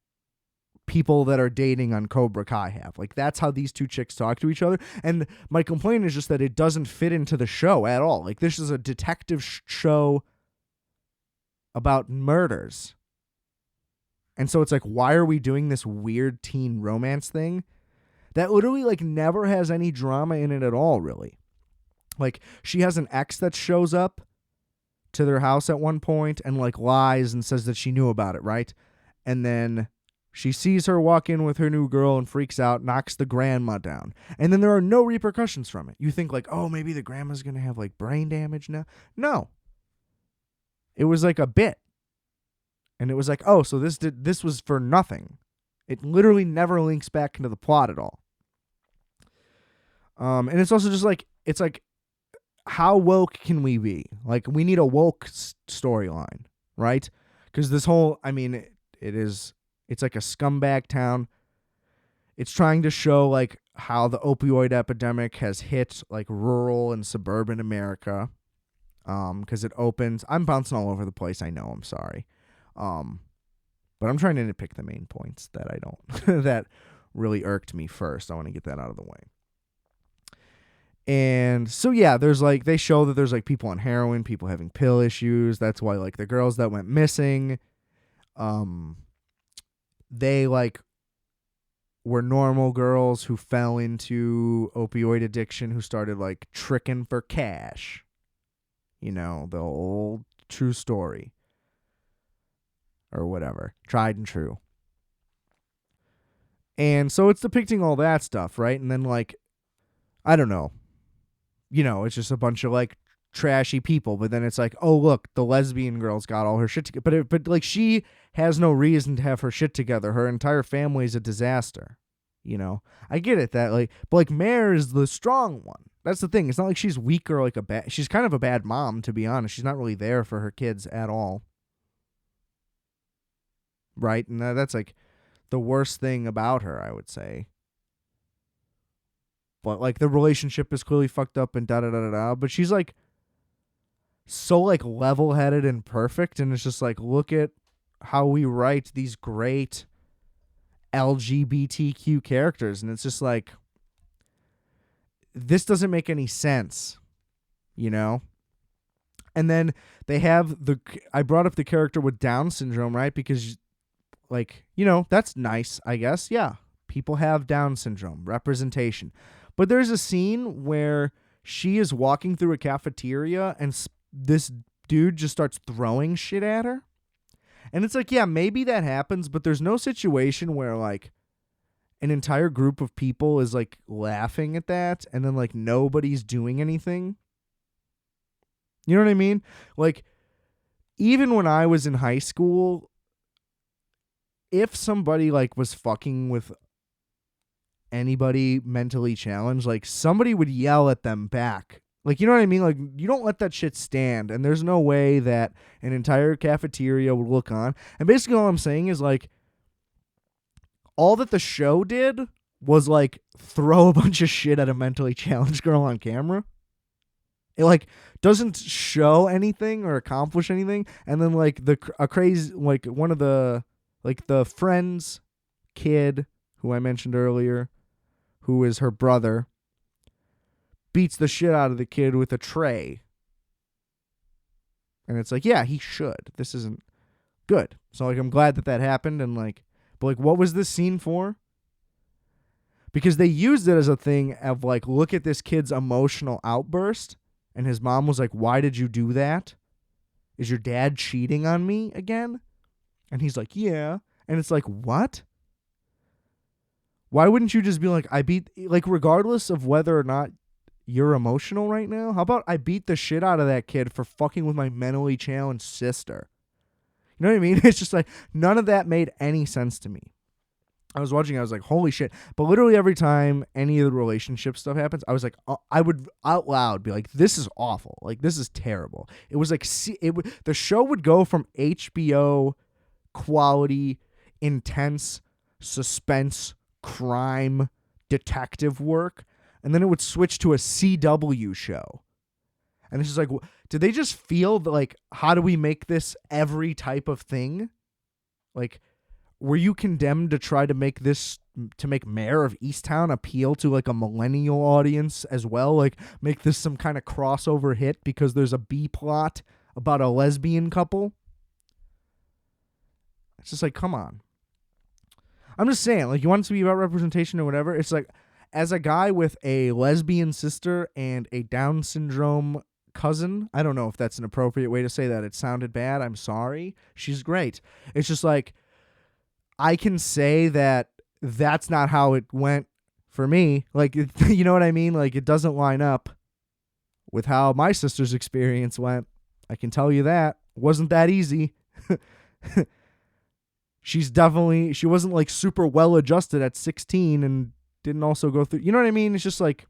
people that are dating on Cobra Kai have. Like that's how these two chicks talk to each other. And my complaint is just that it doesn't fit into the show at all. Like this is a detective show about murders. And so it's like, why are we doing this weird teen romance thing that literally like never has any drama in it at all, really? Like she has an ex that shows up to their house at one point and like lies and says that she knew about it, right? And then she sees her walk in with her new girl and freaks out, knocks the grandma down. And then there are no repercussions from it. You think like, oh, maybe the grandma's going to have like brain damage now. No. It was like a bit. And it was like, oh, so this was for nothing. It literally never links back into the plot at all. And it's also just like, it's like, how woke can we be? Like, we need a woke storyline, right? Because this whole, I mean, it's like a scumbag town. It's trying to show like how the opioid epidemic has hit like rural and suburban America. Because it opens, I'm bouncing all over the place. I know, I'm sorry. But I'm trying to nitpick the main points that I don't, that really irked me first. I want to get that out of the way. And so, yeah, there's like, they show that there's like people on heroin, people having pill issues. That's why like the girls that went missing, they like were normal girls who fell into opioid addiction, who started like tricking for cash. You know, the old true story. Or whatever. Tried and true. And so it's depicting all that stuff, right? And then like, I don't know. You know, it's just a bunch of like trashy people. But then it's like, oh, look, the lesbian girl's got all her shit together. But like she has no reason to have her shit together. Her entire family is a disaster. You know, I get it that like, but like Mare is the strong one. That's the thing. It's not like she's weak or like she's kind of a bad mom, to be honest. She's not really there for her kids at all. Right? And that's like the worst thing about her, I would say. But like the relationship is clearly fucked up and da-da-da-da-da. But she's like so like level-headed and perfect. And it's just like, look at how we write these great LGBTQ characters. And it's just like, this doesn't make any sense, you know? And then they have I brought up the character with Down syndrome, right? Because like, you know, that's nice, I guess. Yeah, people have Down syndrome, representation. But there's a scene where she is walking through a cafeteria and this dude just starts throwing shit at her. And it's like, yeah, maybe that happens, but there's no situation where like an entire group of people is like laughing at that and then like nobody's doing anything. You know what I mean? Like, even when I was in high school, if somebody like was fucking with anybody mentally challenged, like somebody would yell at them back. Like, you know what I mean? Like, you don't let that shit stand. And there's no way that an entire cafeteria would look on. And basically all I'm saying is like, all that the show did was like throw a bunch of shit at a mentally challenged girl on camera. It like doesn't show anything or accomplish anything. And then like a crazy, like one of the, like the friend's kid who I mentioned earlier, who is her brother, beats the shit out of the kid with a tray. And it's like, yeah, he should. This isn't good. So like, I'm glad that happened. And like, but like, what was this scene for? Because they used it as a thing of like, look at this kid's emotional outburst. And his mom was like, why did you do that? Is your dad cheating on me again? And he's like, yeah. And it's like, what? Why wouldn't you just be like, like, regardless of whether or not you're emotional right now, how about I beat the shit out of that kid for fucking with my mentally challenged sister? You know what I mean? It's just like, none of that made any sense to me. I was watching, I was like, holy shit. But literally every time any of the relationship stuff happens, I was like, I would out loud be like, this is awful. Like, this is terrible. It was like, the show would go from HBO quality, intense suspense, crime, detective work, and then it would switch to a CW show. And it's just like, did they just feel like, how do we make this every type of thing? Like, were you condemned to try to make Mare of Easttown appeal to like a millennial audience as well? Like, make this some kind of crossover hit because there's a B plot about a lesbian couple? It's just like, come on. I'm just saying, like, you want it to be about representation or whatever. It's like, as a guy with a lesbian sister and a Down syndrome cousin, I don't know if that's an appropriate way to say that. It sounded bad. I'm sorry. She's great. It's just like, I can say that that's not how it went for me. Like, you know what I mean? Like, it doesn't line up with how my sister's experience went. I can tell you that. It wasn't that easy. She wasn't like super well adjusted at 16 and didn't also go through, you know what I mean? It's just like,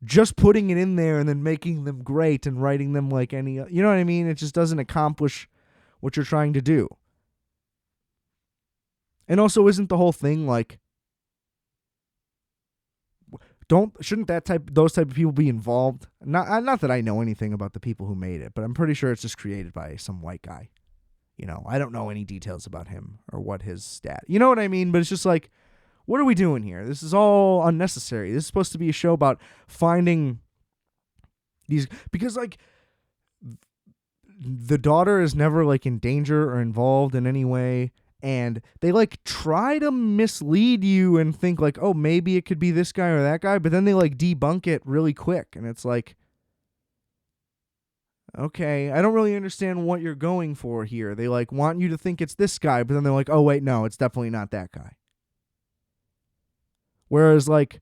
just putting it in there and then making them great and writing them like any, you know what I mean? It just doesn't accomplish what you're trying to do. And also, isn't the whole thing like, shouldn't those type of people be involved? Not that I know anything about the people who made it, but I'm pretty sure it's just created by some white guy. You know, I don't know any details about him or what his stat. You know what I mean? But it's just like, what are we doing here? This is all unnecessary. This is supposed to be a show about finding these, because like the daughter is never like in danger or involved in any way. And they like try to mislead you and think like, oh, maybe it could be this guy or that guy. But then they like debunk it really quick. And it's like, okay, I don't really understand what you're going for here. They like want you to think it's this guy, but then they're like, oh, wait, no, it's definitely not that guy. Whereas like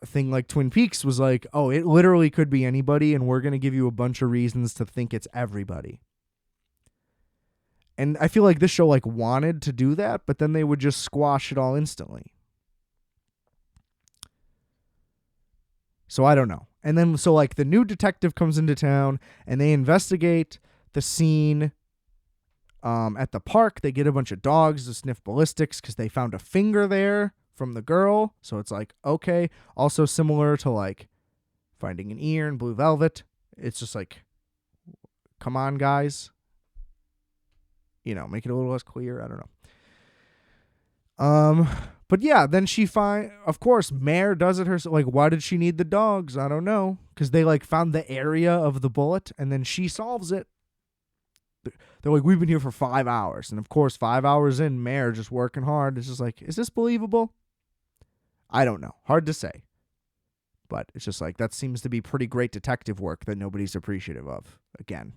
a thing like Twin Peaks was like, oh, it literally could be anybody, and we're going to give you a bunch of reasons to think it's everybody. And I feel like this show like wanted to do that, but then they would just squash it all instantly. So I don't know. And then so like the new detective comes into town and they investigate the scene at the park. They get a bunch of dogs to sniff ballistics because they found a finger there from the girl. So it's like, okay. Also similar to like Finding an Ear in Blue Velvet. It's just like, come on, guys. You know, make it a little less clear. I don't know. But yeah, then of course, Mare does it herself. Like, why did she need the dogs? I don't know. Because they like found the area of the bullet and then she solves it. They're like, we've been here for 5 hours. And of course, 5 hours in, Mare just working hard. It's just like, is this believable? I don't know. Hard to say. But it's just like, that seems to be pretty great detective work that nobody's appreciative of. Again.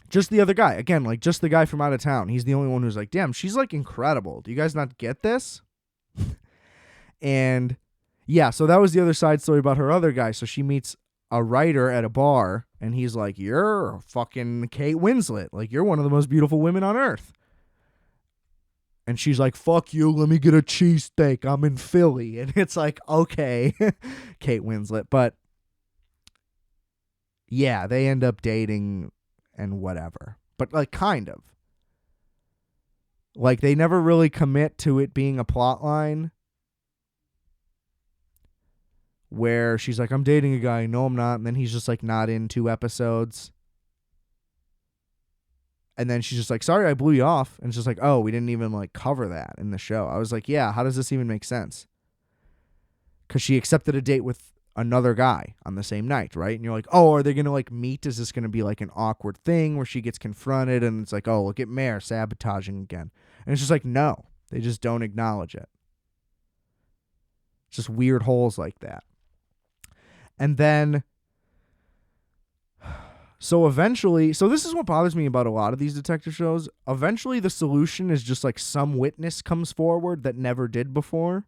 Just the other guy. Again, like just the guy from out of town. He's the only one who's like, damn, she's like incredible. Do you guys not get this? And yeah, so that was the other side story about her other guy. So she meets a writer at a bar and he's like, you're fucking Kate Winslet. Like, you're one of the most beautiful women on earth. And she's like, fuck you. Let me get a cheesesteak. I'm in Philly. And it's like, okay, Kate Winslet. But yeah, they end up dating and whatever. But like kind of. Like they never really commit to it being a plot line where she's like, I'm dating a guy. No, I'm not. And then he's just like not in 2 episodes. And then she's just like, sorry, I blew you off. And it's just like, oh, we didn't even like cover that in the show. I was like, yeah, how does this even make sense? Because she accepted a date with another guy on the same night, right? And you're like, oh, are they going to like meet? Is this going to be like an awkward thing where she gets confronted and it's like, oh, look at Mare sabotaging again. And it's just like, no, they just don't acknowledge it. It's just weird holes like that. And then, so eventually, so this is what bothers me about a lot of these detective shows. Eventually the solution is just like some witness comes forward that never did before.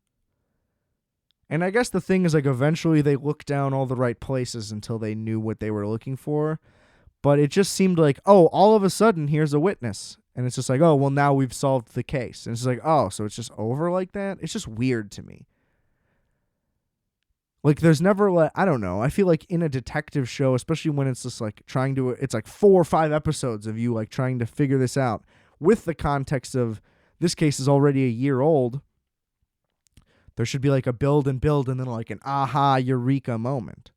And I guess the thing is, like, eventually they looked down all the right places until they knew what they were looking for. But it just seemed like, oh, all of a sudden, here's a witness. And it's just like, oh, well, now we've solved the case. And it's like, oh, so it's just over like that? It's just weird to me. Like, there's never, like, I don't know. I feel like in a detective show, especially when it's just like it's like 4 or 5 episodes of you like trying to figure this out with the context of this case is already a year old. There should be like a build and then like an aha eureka moment.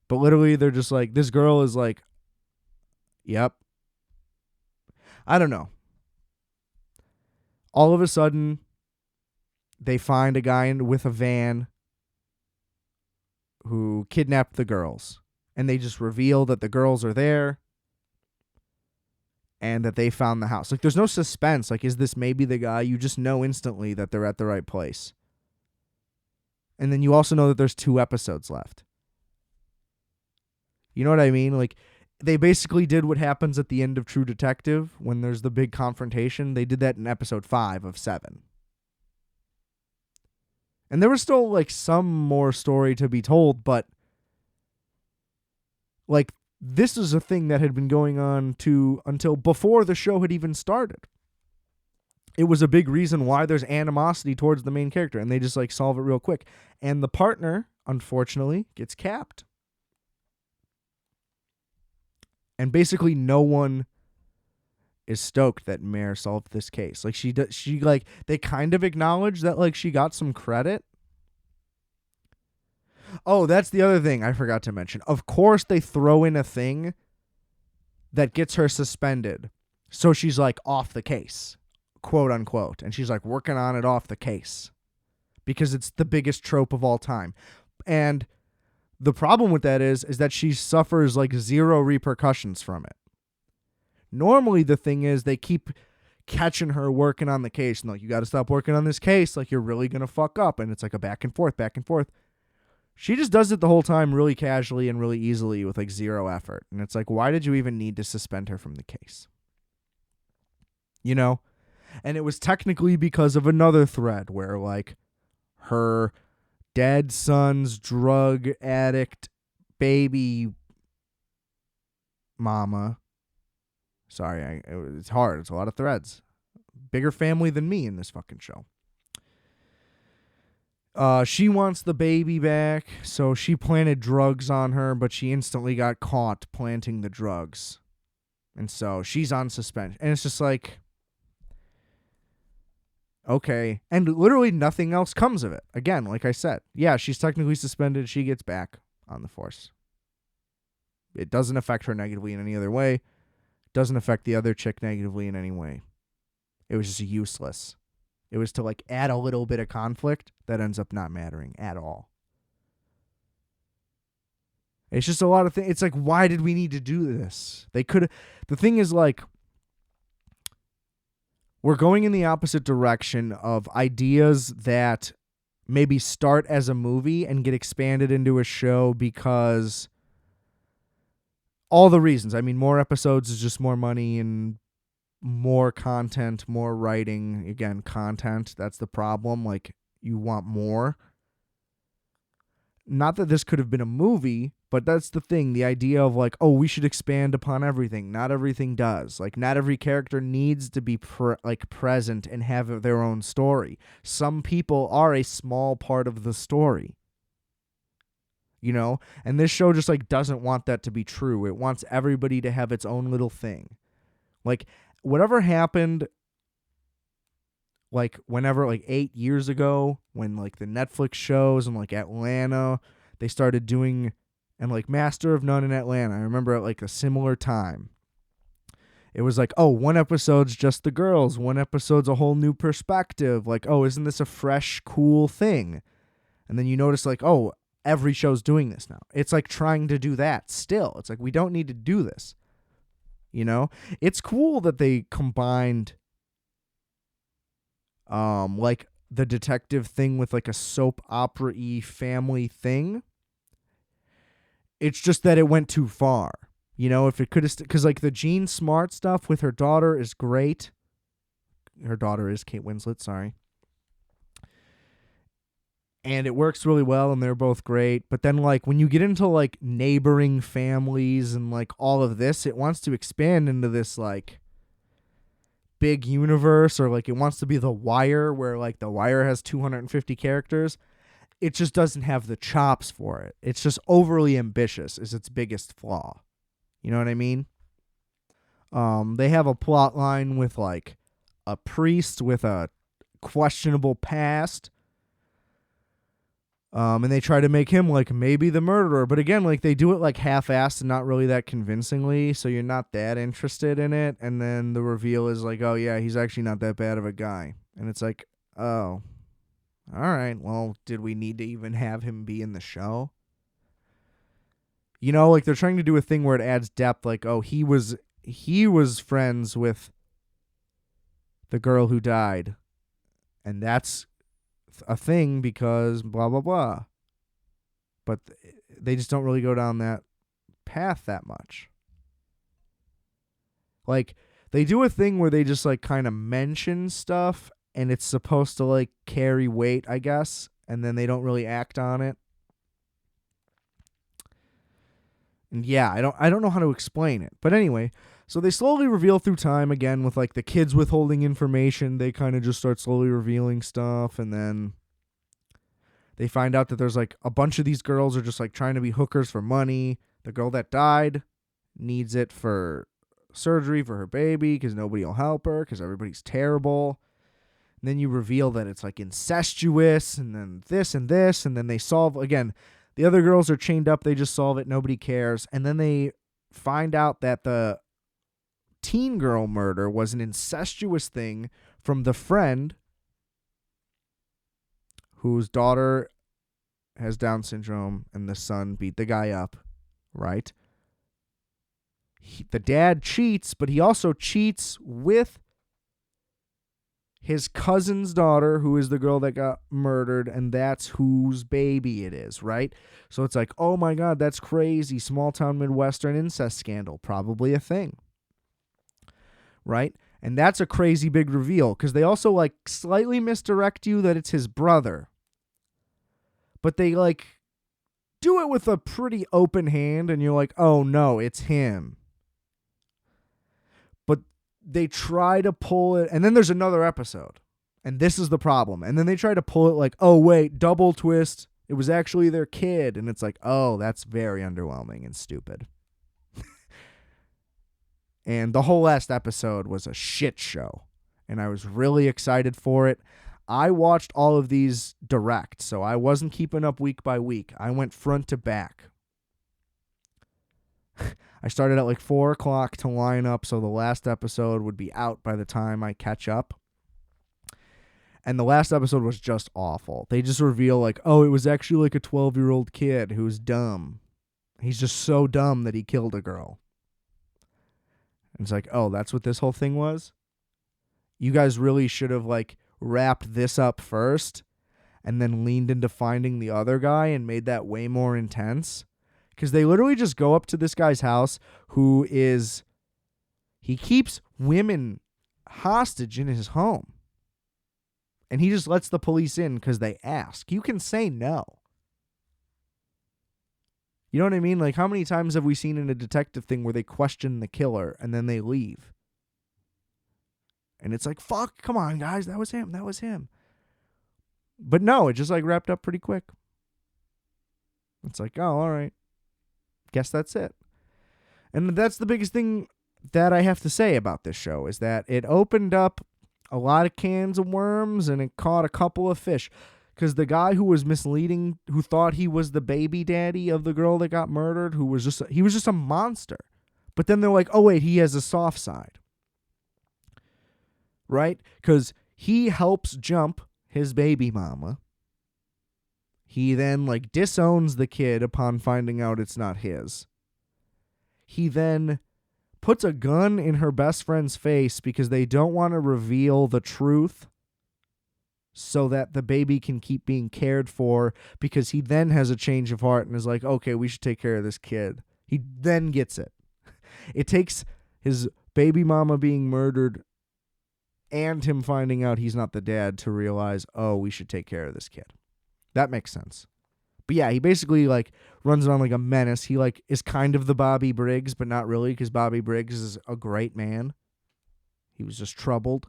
But literally they're just like, this girl is like, yep. I don't know. All of a sudden, they find a guy with a van who kidnapped the girls. And they just reveal that the girls are there and that they found the house. Like, there's no suspense. Like, is this maybe the guy? You just know instantly that they're at the right place. And then you also know that there's 2 episodes left. You know what I mean? Like, they basically did what happens at the end of True Detective when there's the big confrontation. They did that in episode 5 of 7. And there was still, like, some more story to be told, but, like, this is a thing that had been going on until before the show had even started. It was a big reason why there's animosity towards the main character, and they just, like, solve it real quick. And the partner, unfortunately, gets capped. And basically no one is stoked that Mare solved this case. Like, they kind of acknowledge that, like, she got some credit. Oh, that's the other thing I forgot to mention. Of course, they throw in a thing that gets her suspended. So she's, like, off the case, quote unquote. And she's, like, working on it off the case because it's the biggest trope of all time. And the problem with that is that she suffers, like, 0 repercussions from it. Normally, the thing is they keep catching her working on the case. And, like, you got to stop working on this case. Like, you're really going to fuck up. And it's, like, a back and forth. She just does it the whole time really casually and really easily with, like, 0 effort. And it's like, why did you even need to suspend her from the case? You know? And it was technically because of another thread where, like, her dead son's drug addict baby mama. Sorry, it's hard. It's a lot of threads. Bigger family than me in this fucking show. She wants the baby back, so she planted drugs on her, but she instantly got caught planting the drugs. And so she's on suspension. And it's just like, okay. And literally nothing else comes of it. Again, like I said, yeah, she's technically suspended. She gets back on the force. It doesn't affect her negatively in any other way. Doesn't affect the other chick negatively in any way. It was just useless. It was to, like, add a little bit of conflict that ends up not mattering at all. It's just a lot of things. It's like, why did we need to do this? They could. The thing is, like, we're going in the opposite direction of ideas that maybe start as a movie and get expanded into a show because all the reasons. I mean, more episodes is just more money and more content, more writing. Again, content, that's the problem. Like, you want more. Not that this could have been a movie, but that's the thing. The idea of, like, oh, we should expand upon everything. Not everything does. Like, not every character needs to be present and have their own story. Some people are a small part of the story. You know? And this show just, like, doesn't want that to be true. It wants everybody to have its own little thing. Like, whatever happened, like, whenever, like, 8 years ago, when, like, the Netflix shows and, like, Atlanta, they started doing, and, like, Master of None in Atlanta, I remember at, like, a similar time. It was like, oh, one episode's just the girls, one episode's a whole new perspective. Like, oh, isn't this a fresh, cool thing? And then you notice, like, oh, every show's doing this now. It's like trying to do that still. It's like, we don't need to do this. You know, it's cool that they combined, like, the detective thing with, like, a soap opera-y family thing. It's just that it went too far. You know, if it could have, because, like, the Jean Smart stuff with her daughter is great. Her daughter is Kate Winslet, sorry. And it works really well, and they're both great. But then, like, when you get into, like, neighboring families and, like, all of this, it wants to expand into this, like, big universe, or, like, it wants to be The Wire, where, like, The Wire has 250 characters. it just doesn't have the chops for it. It's just overly ambitious is its biggest flaw. You know what I mean? They have a plot line with like a priest with a questionable past. And they try to make him like maybe the murderer. But again, like they do it like half-assed and not really that convincingly. So you're not that interested in it. And then the reveal is like, oh yeah, he's actually not that bad of a guy. And it's like, oh, all right. Well, did we need to even have him be in the show? You know, like they're trying to do a thing where it adds depth. Like, oh, he was friends with the girl who died. And that's a thing because blah, blah, blah. But they just don't really go down that path that much. Like, they do a thing where they just, like, kind of mention stuff, and it's supposed to, like, carry weight, I guess, and then they don't really act on it. And yeah, I don't know how to explain it. But anyway, so they slowly reveal through time again with like the kids withholding information. They kind of just start slowly revealing stuff, and then they find out that there's like a bunch of these girls are just like trying to be hookers for money. The girl that died needs it for surgery for her baby because nobody will help her because everybody's terrible. And then you reveal that it's like incestuous, and then this and this, and then they solve again. The other girls are chained up. They just solve it. Nobody cares. And then they find out that the teen girl murder was an incestuous thing from the friend whose daughter has Down syndrome and the son beat the guy up, right? The dad cheats, but he also cheats with his cousin's daughter, who is the girl that got murdered, and that's whose baby it is, right? So it's like, oh my God, that's crazy. Small town Midwestern incest scandal, probably a thing, right? And that's a crazy big reveal because they also like slightly misdirect you that it's his brother, but they like do it with a pretty open hand, and you're like, oh no, it's him. But they try to pull it, and then there's another episode, and this is the problem. And then they try to pull it like, oh wait, double twist, it was actually their kid, and it's like, oh, that's very underwhelming and stupid. And the whole last episode was a shit show, and I was really excited for it. I watched all of these direct, so I wasn't keeping up week by week. I went front to back. I started at like 4 o'clock to line up so the last episode would be out by the time I catch up. And the last episode was just awful. They just reveal like, oh, it was actually like a 12-year-old kid who's dumb. He's just so dumb that he killed a girl. And it's like, oh, that's what this whole thing was? You guys really should have like wrapped this up first and then leaned into finding the other guy and made that way more intense. Because they literally just go up to this guy's house he keeps women hostage in his home. And he just lets the police in because they ask. You can say no. You know what I mean? Like, how many times have we seen in a detective thing where they question the killer and then they leave? And it's like, fuck, come on, guys, that was him. But no, it just like wrapped up pretty quick. It's like, oh, all right. Guess that's it. And that's the biggest thing that I have to say about this show is that it opened up a lot of cans of worms and it caught a couple of fish. Because the guy who was misleading, who thought he was the baby daddy of the girl that got murdered, he was just a monster. But then they're like, oh wait, he has a soft side. Right? Because he helps jump his baby mama. He then like disowns the kid upon finding out it's not his. He then puts a gun in her best friend's face because they don't want to reveal the truth so that the baby can keep being cared for, because he then has a change of heart and is like, okay, we should take care of this kid. He then gets it. It takes his baby mama being murdered and him finding out he's not the dad to realize, oh, we should take care of this kid. That makes sense. But yeah, he basically like runs around like a menace. He like is kind of the Bobby Briggs, but not really, because Bobby Briggs is a great man. He was just troubled.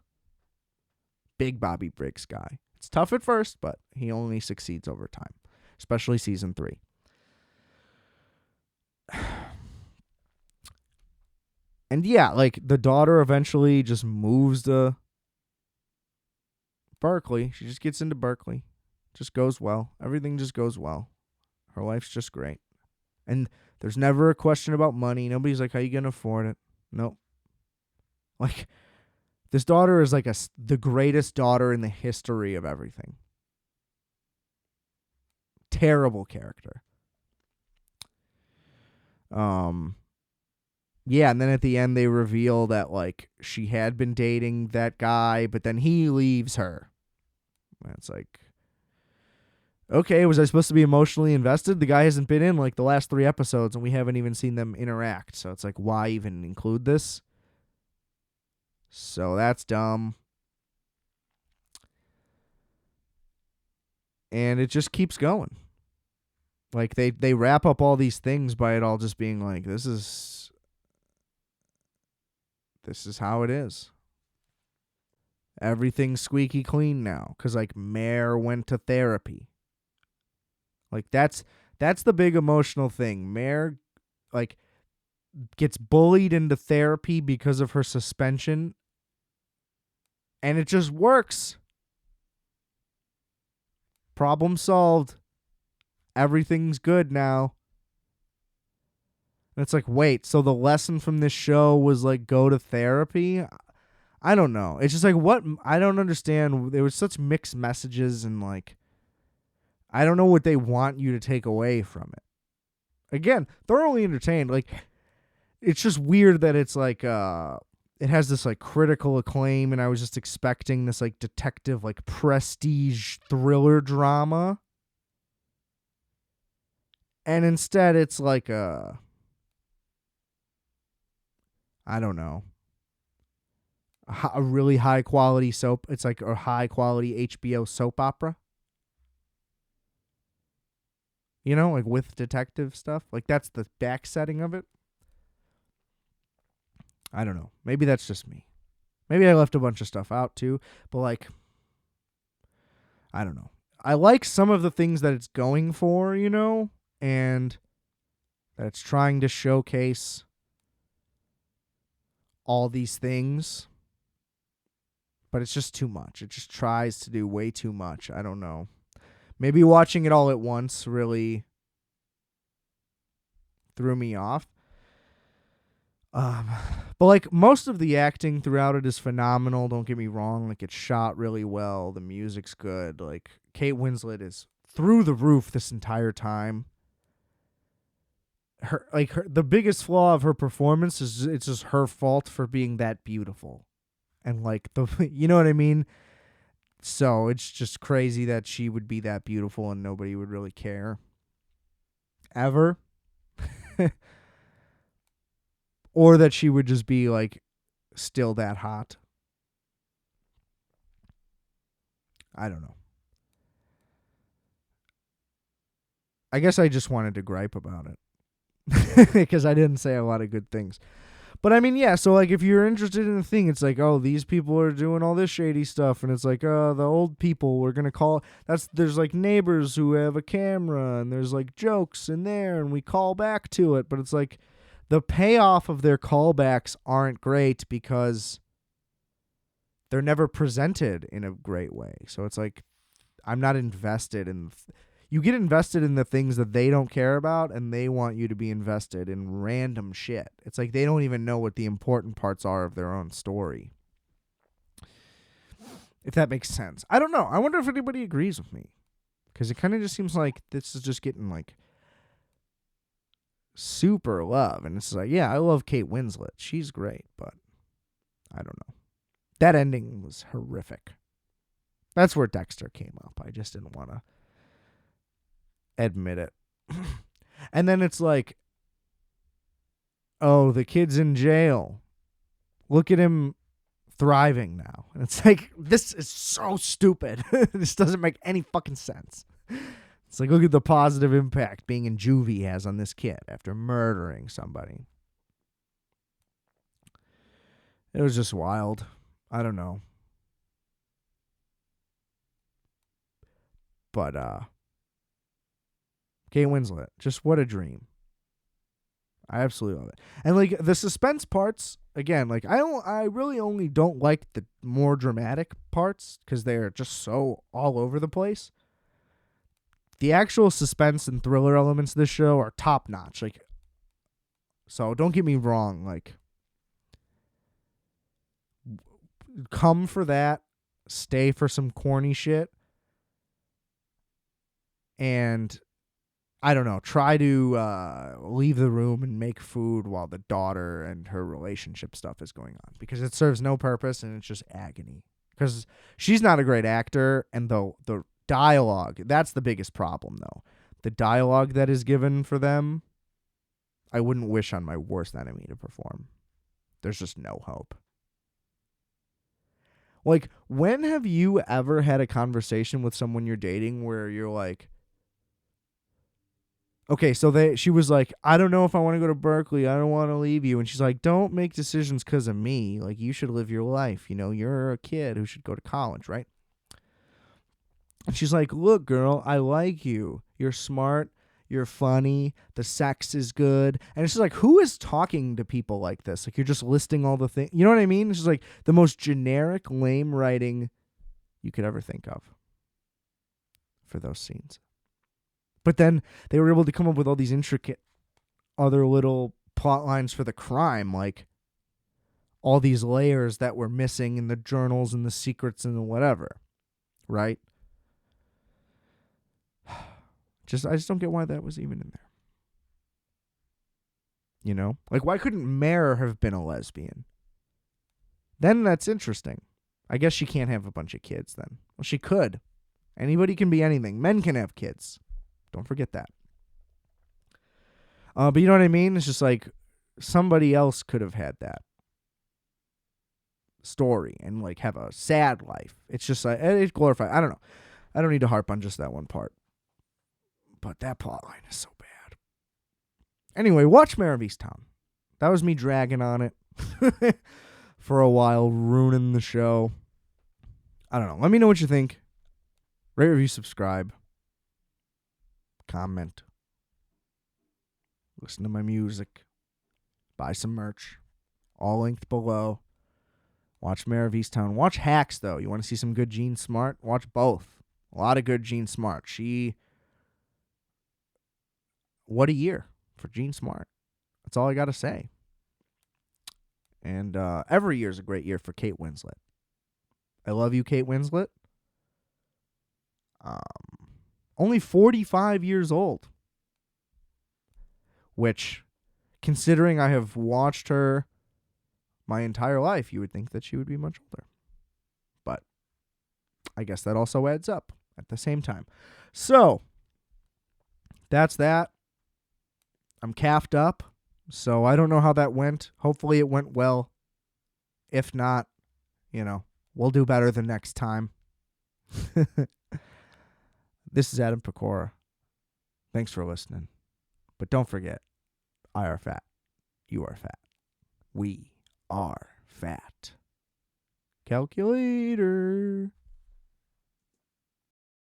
Big Bobby Briggs guy. It's tough at first, but he only succeeds over time, especially season 3. And yeah, like the daughter eventually just moves to Berkeley. She just gets into Berkeley. Just goes well. Everything just goes well. Her life's just great. And there's never a question about money. Nobody's like, how you going to afford it? Nope. Like, this daughter is like the greatest daughter in the history of everything. Terrible character. Yeah, and then at the end they reveal that like she had been dating that guy, but then he leaves her. And it's like, okay, was I supposed to be emotionally invested? The guy hasn't been in like the last 3 episodes and we haven't even seen them interact. So it's like, why even include this? So that's dumb. And it just keeps going. Like they wrap up all these things by it all just being like, this is how it is. Everything's squeaky clean now because like Mare went to therapy. Like that's the big emotional thing. Mare like gets bullied into therapy because of her suspension, and it just works. Problem solved. Everything's good now. And it's like, wait, so the lesson from this show was like go to therapy? I don't know. It's just like, what? I don't understand. There was such mixed messages and like, I don't know what they want you to take away from it. Again, thoroughly entertained. Like, it's just weird that it's like, it has this like critical acclaim, and I was just expecting this like detective, like prestige thriller drama. And instead it's like I don't know, a really high quality soap. It's like a high quality HBO soap opera. You know, like with detective stuff. Like that's the back setting of it. I don't know. Maybe that's just me. Maybe I left a bunch of stuff out too. But like, I don't know. I like some of the things that it's going for, you know, and that it's trying to showcase all these things. But it's just too much. It just tries to do way too much. I don't know. Maybe watching it all at once really threw me off. But like most of the acting throughout it is phenomenal. Don't get me wrong. Like it's shot really well. The music's good. Like Kate Winslet is through the roof this entire time. The biggest flaw of her performance is it's just her fault for being that beautiful. And like you know what I mean? So it's just crazy that she would be that beautiful and nobody would really care. Ever. Or that she would just be like still that hot. I don't know. I guess I just wanted to gripe about it. Because I didn't say a lot of good things. But I mean, yeah, so like if you're interested in the thing, it's like, oh, these people are doing all this shady stuff, and it's like, the old people, we're gonna call there's like neighbors who have a camera, and there's like jokes in there, and we call back to it, but it's like the payoff of their callbacks aren't great because they're never presented in a great way. So it's like I'm not invested in. You get invested in the things that they don't care about, and they want you to be invested in random shit. It's like they don't even know what the important parts are of their own story. If that makes sense. I don't know. I wonder if anybody agrees with me. Because it kind of just seems like this is just getting like super love. And it's like, yeah, I love Kate Winslet. She's great, but I don't know. That ending was horrific. That's where Dexter came up. I just didn't want to admit it. And then it's like, oh, the kid's in jail. Look at him thriving now. And it's like, this is so stupid. This doesn't make any fucking sense. It's like, look at the positive impact being in juvie has on this kid after murdering somebody. It was just wild. I don't know. But Kate Winslet, just what a dream. I absolutely love it. And like the suspense parts, again, like I really only don't like the more dramatic parts because they're just so all over the place. The actual suspense and thriller elements of this show are top notch. Like, so don't get me wrong, like come for that, stay for some corny shit, and I don't know, try to leave the room and make food while the daughter and her relationship stuff is going on because it serves no purpose and it's just agony. Because she's not a great actor, and the dialogue, that's the biggest problem, though. The dialogue that is given for them, I wouldn't wish on my worst enemy to perform. There's just no hope. Like, when have you ever had a conversation with someone you're dating where you're like, okay, so she was like, I don't know if I want to go to Berkeley. I don't want to leave you. And she's like, don't make decisions because of me. Like, you should live your life. You know, you're a kid who should go to college, right? And she's like, look, girl, I like you. You're smart. You're funny. The sex is good. And it's just like, who is talking to people like this? Like, you're just listing all the things. You know what I mean? It's just like the most generic, lame writing you could ever think of for those scenes. But then they were able to come up with all these intricate other little plot lines for the crime, like all these layers that were missing in the journals and the secrets and the whatever, right? I just don't get why that was even in there. You know? Like, why couldn't Mare have been a lesbian? Then that's interesting. I guess she can't have a bunch of kids then. Well, she could. Anybody can be anything. Men can have kids. Don't forget that. But you know what I mean? It's just like somebody else could have had that story and like have a sad life. It's just like, it's glorified. I don't know. I don't need to harp on just that one part. But that plot line is so bad. Anyway, watch Mare of Easttown. That was me dragging on it for a while, ruining the show. I don't know. Let me know what you think. Rate, review, subscribe. Comment. Listen to my music. Buy some merch. All linked below. Watch Mare of Easttown. Watch Hacks, though. You want to see some good Jean Smart? Watch both. A lot of good Jean Smart. What a year for Jean Smart. That's all I got to say. And every year is a great year for Kate Winslet. I love you, Kate Winslet. Only 45 years old. Which, considering I have watched her my entire life, you would think that she would be much older. But I guess that also adds up at the same time. So, that's that. I'm calfed up, so I don't know how that went. Hopefully it went well. If not, we'll do better the next time. This is Adam Pecora. Thanks for listening. But don't forget, I are fat. You are fat. We are fat. Calculator.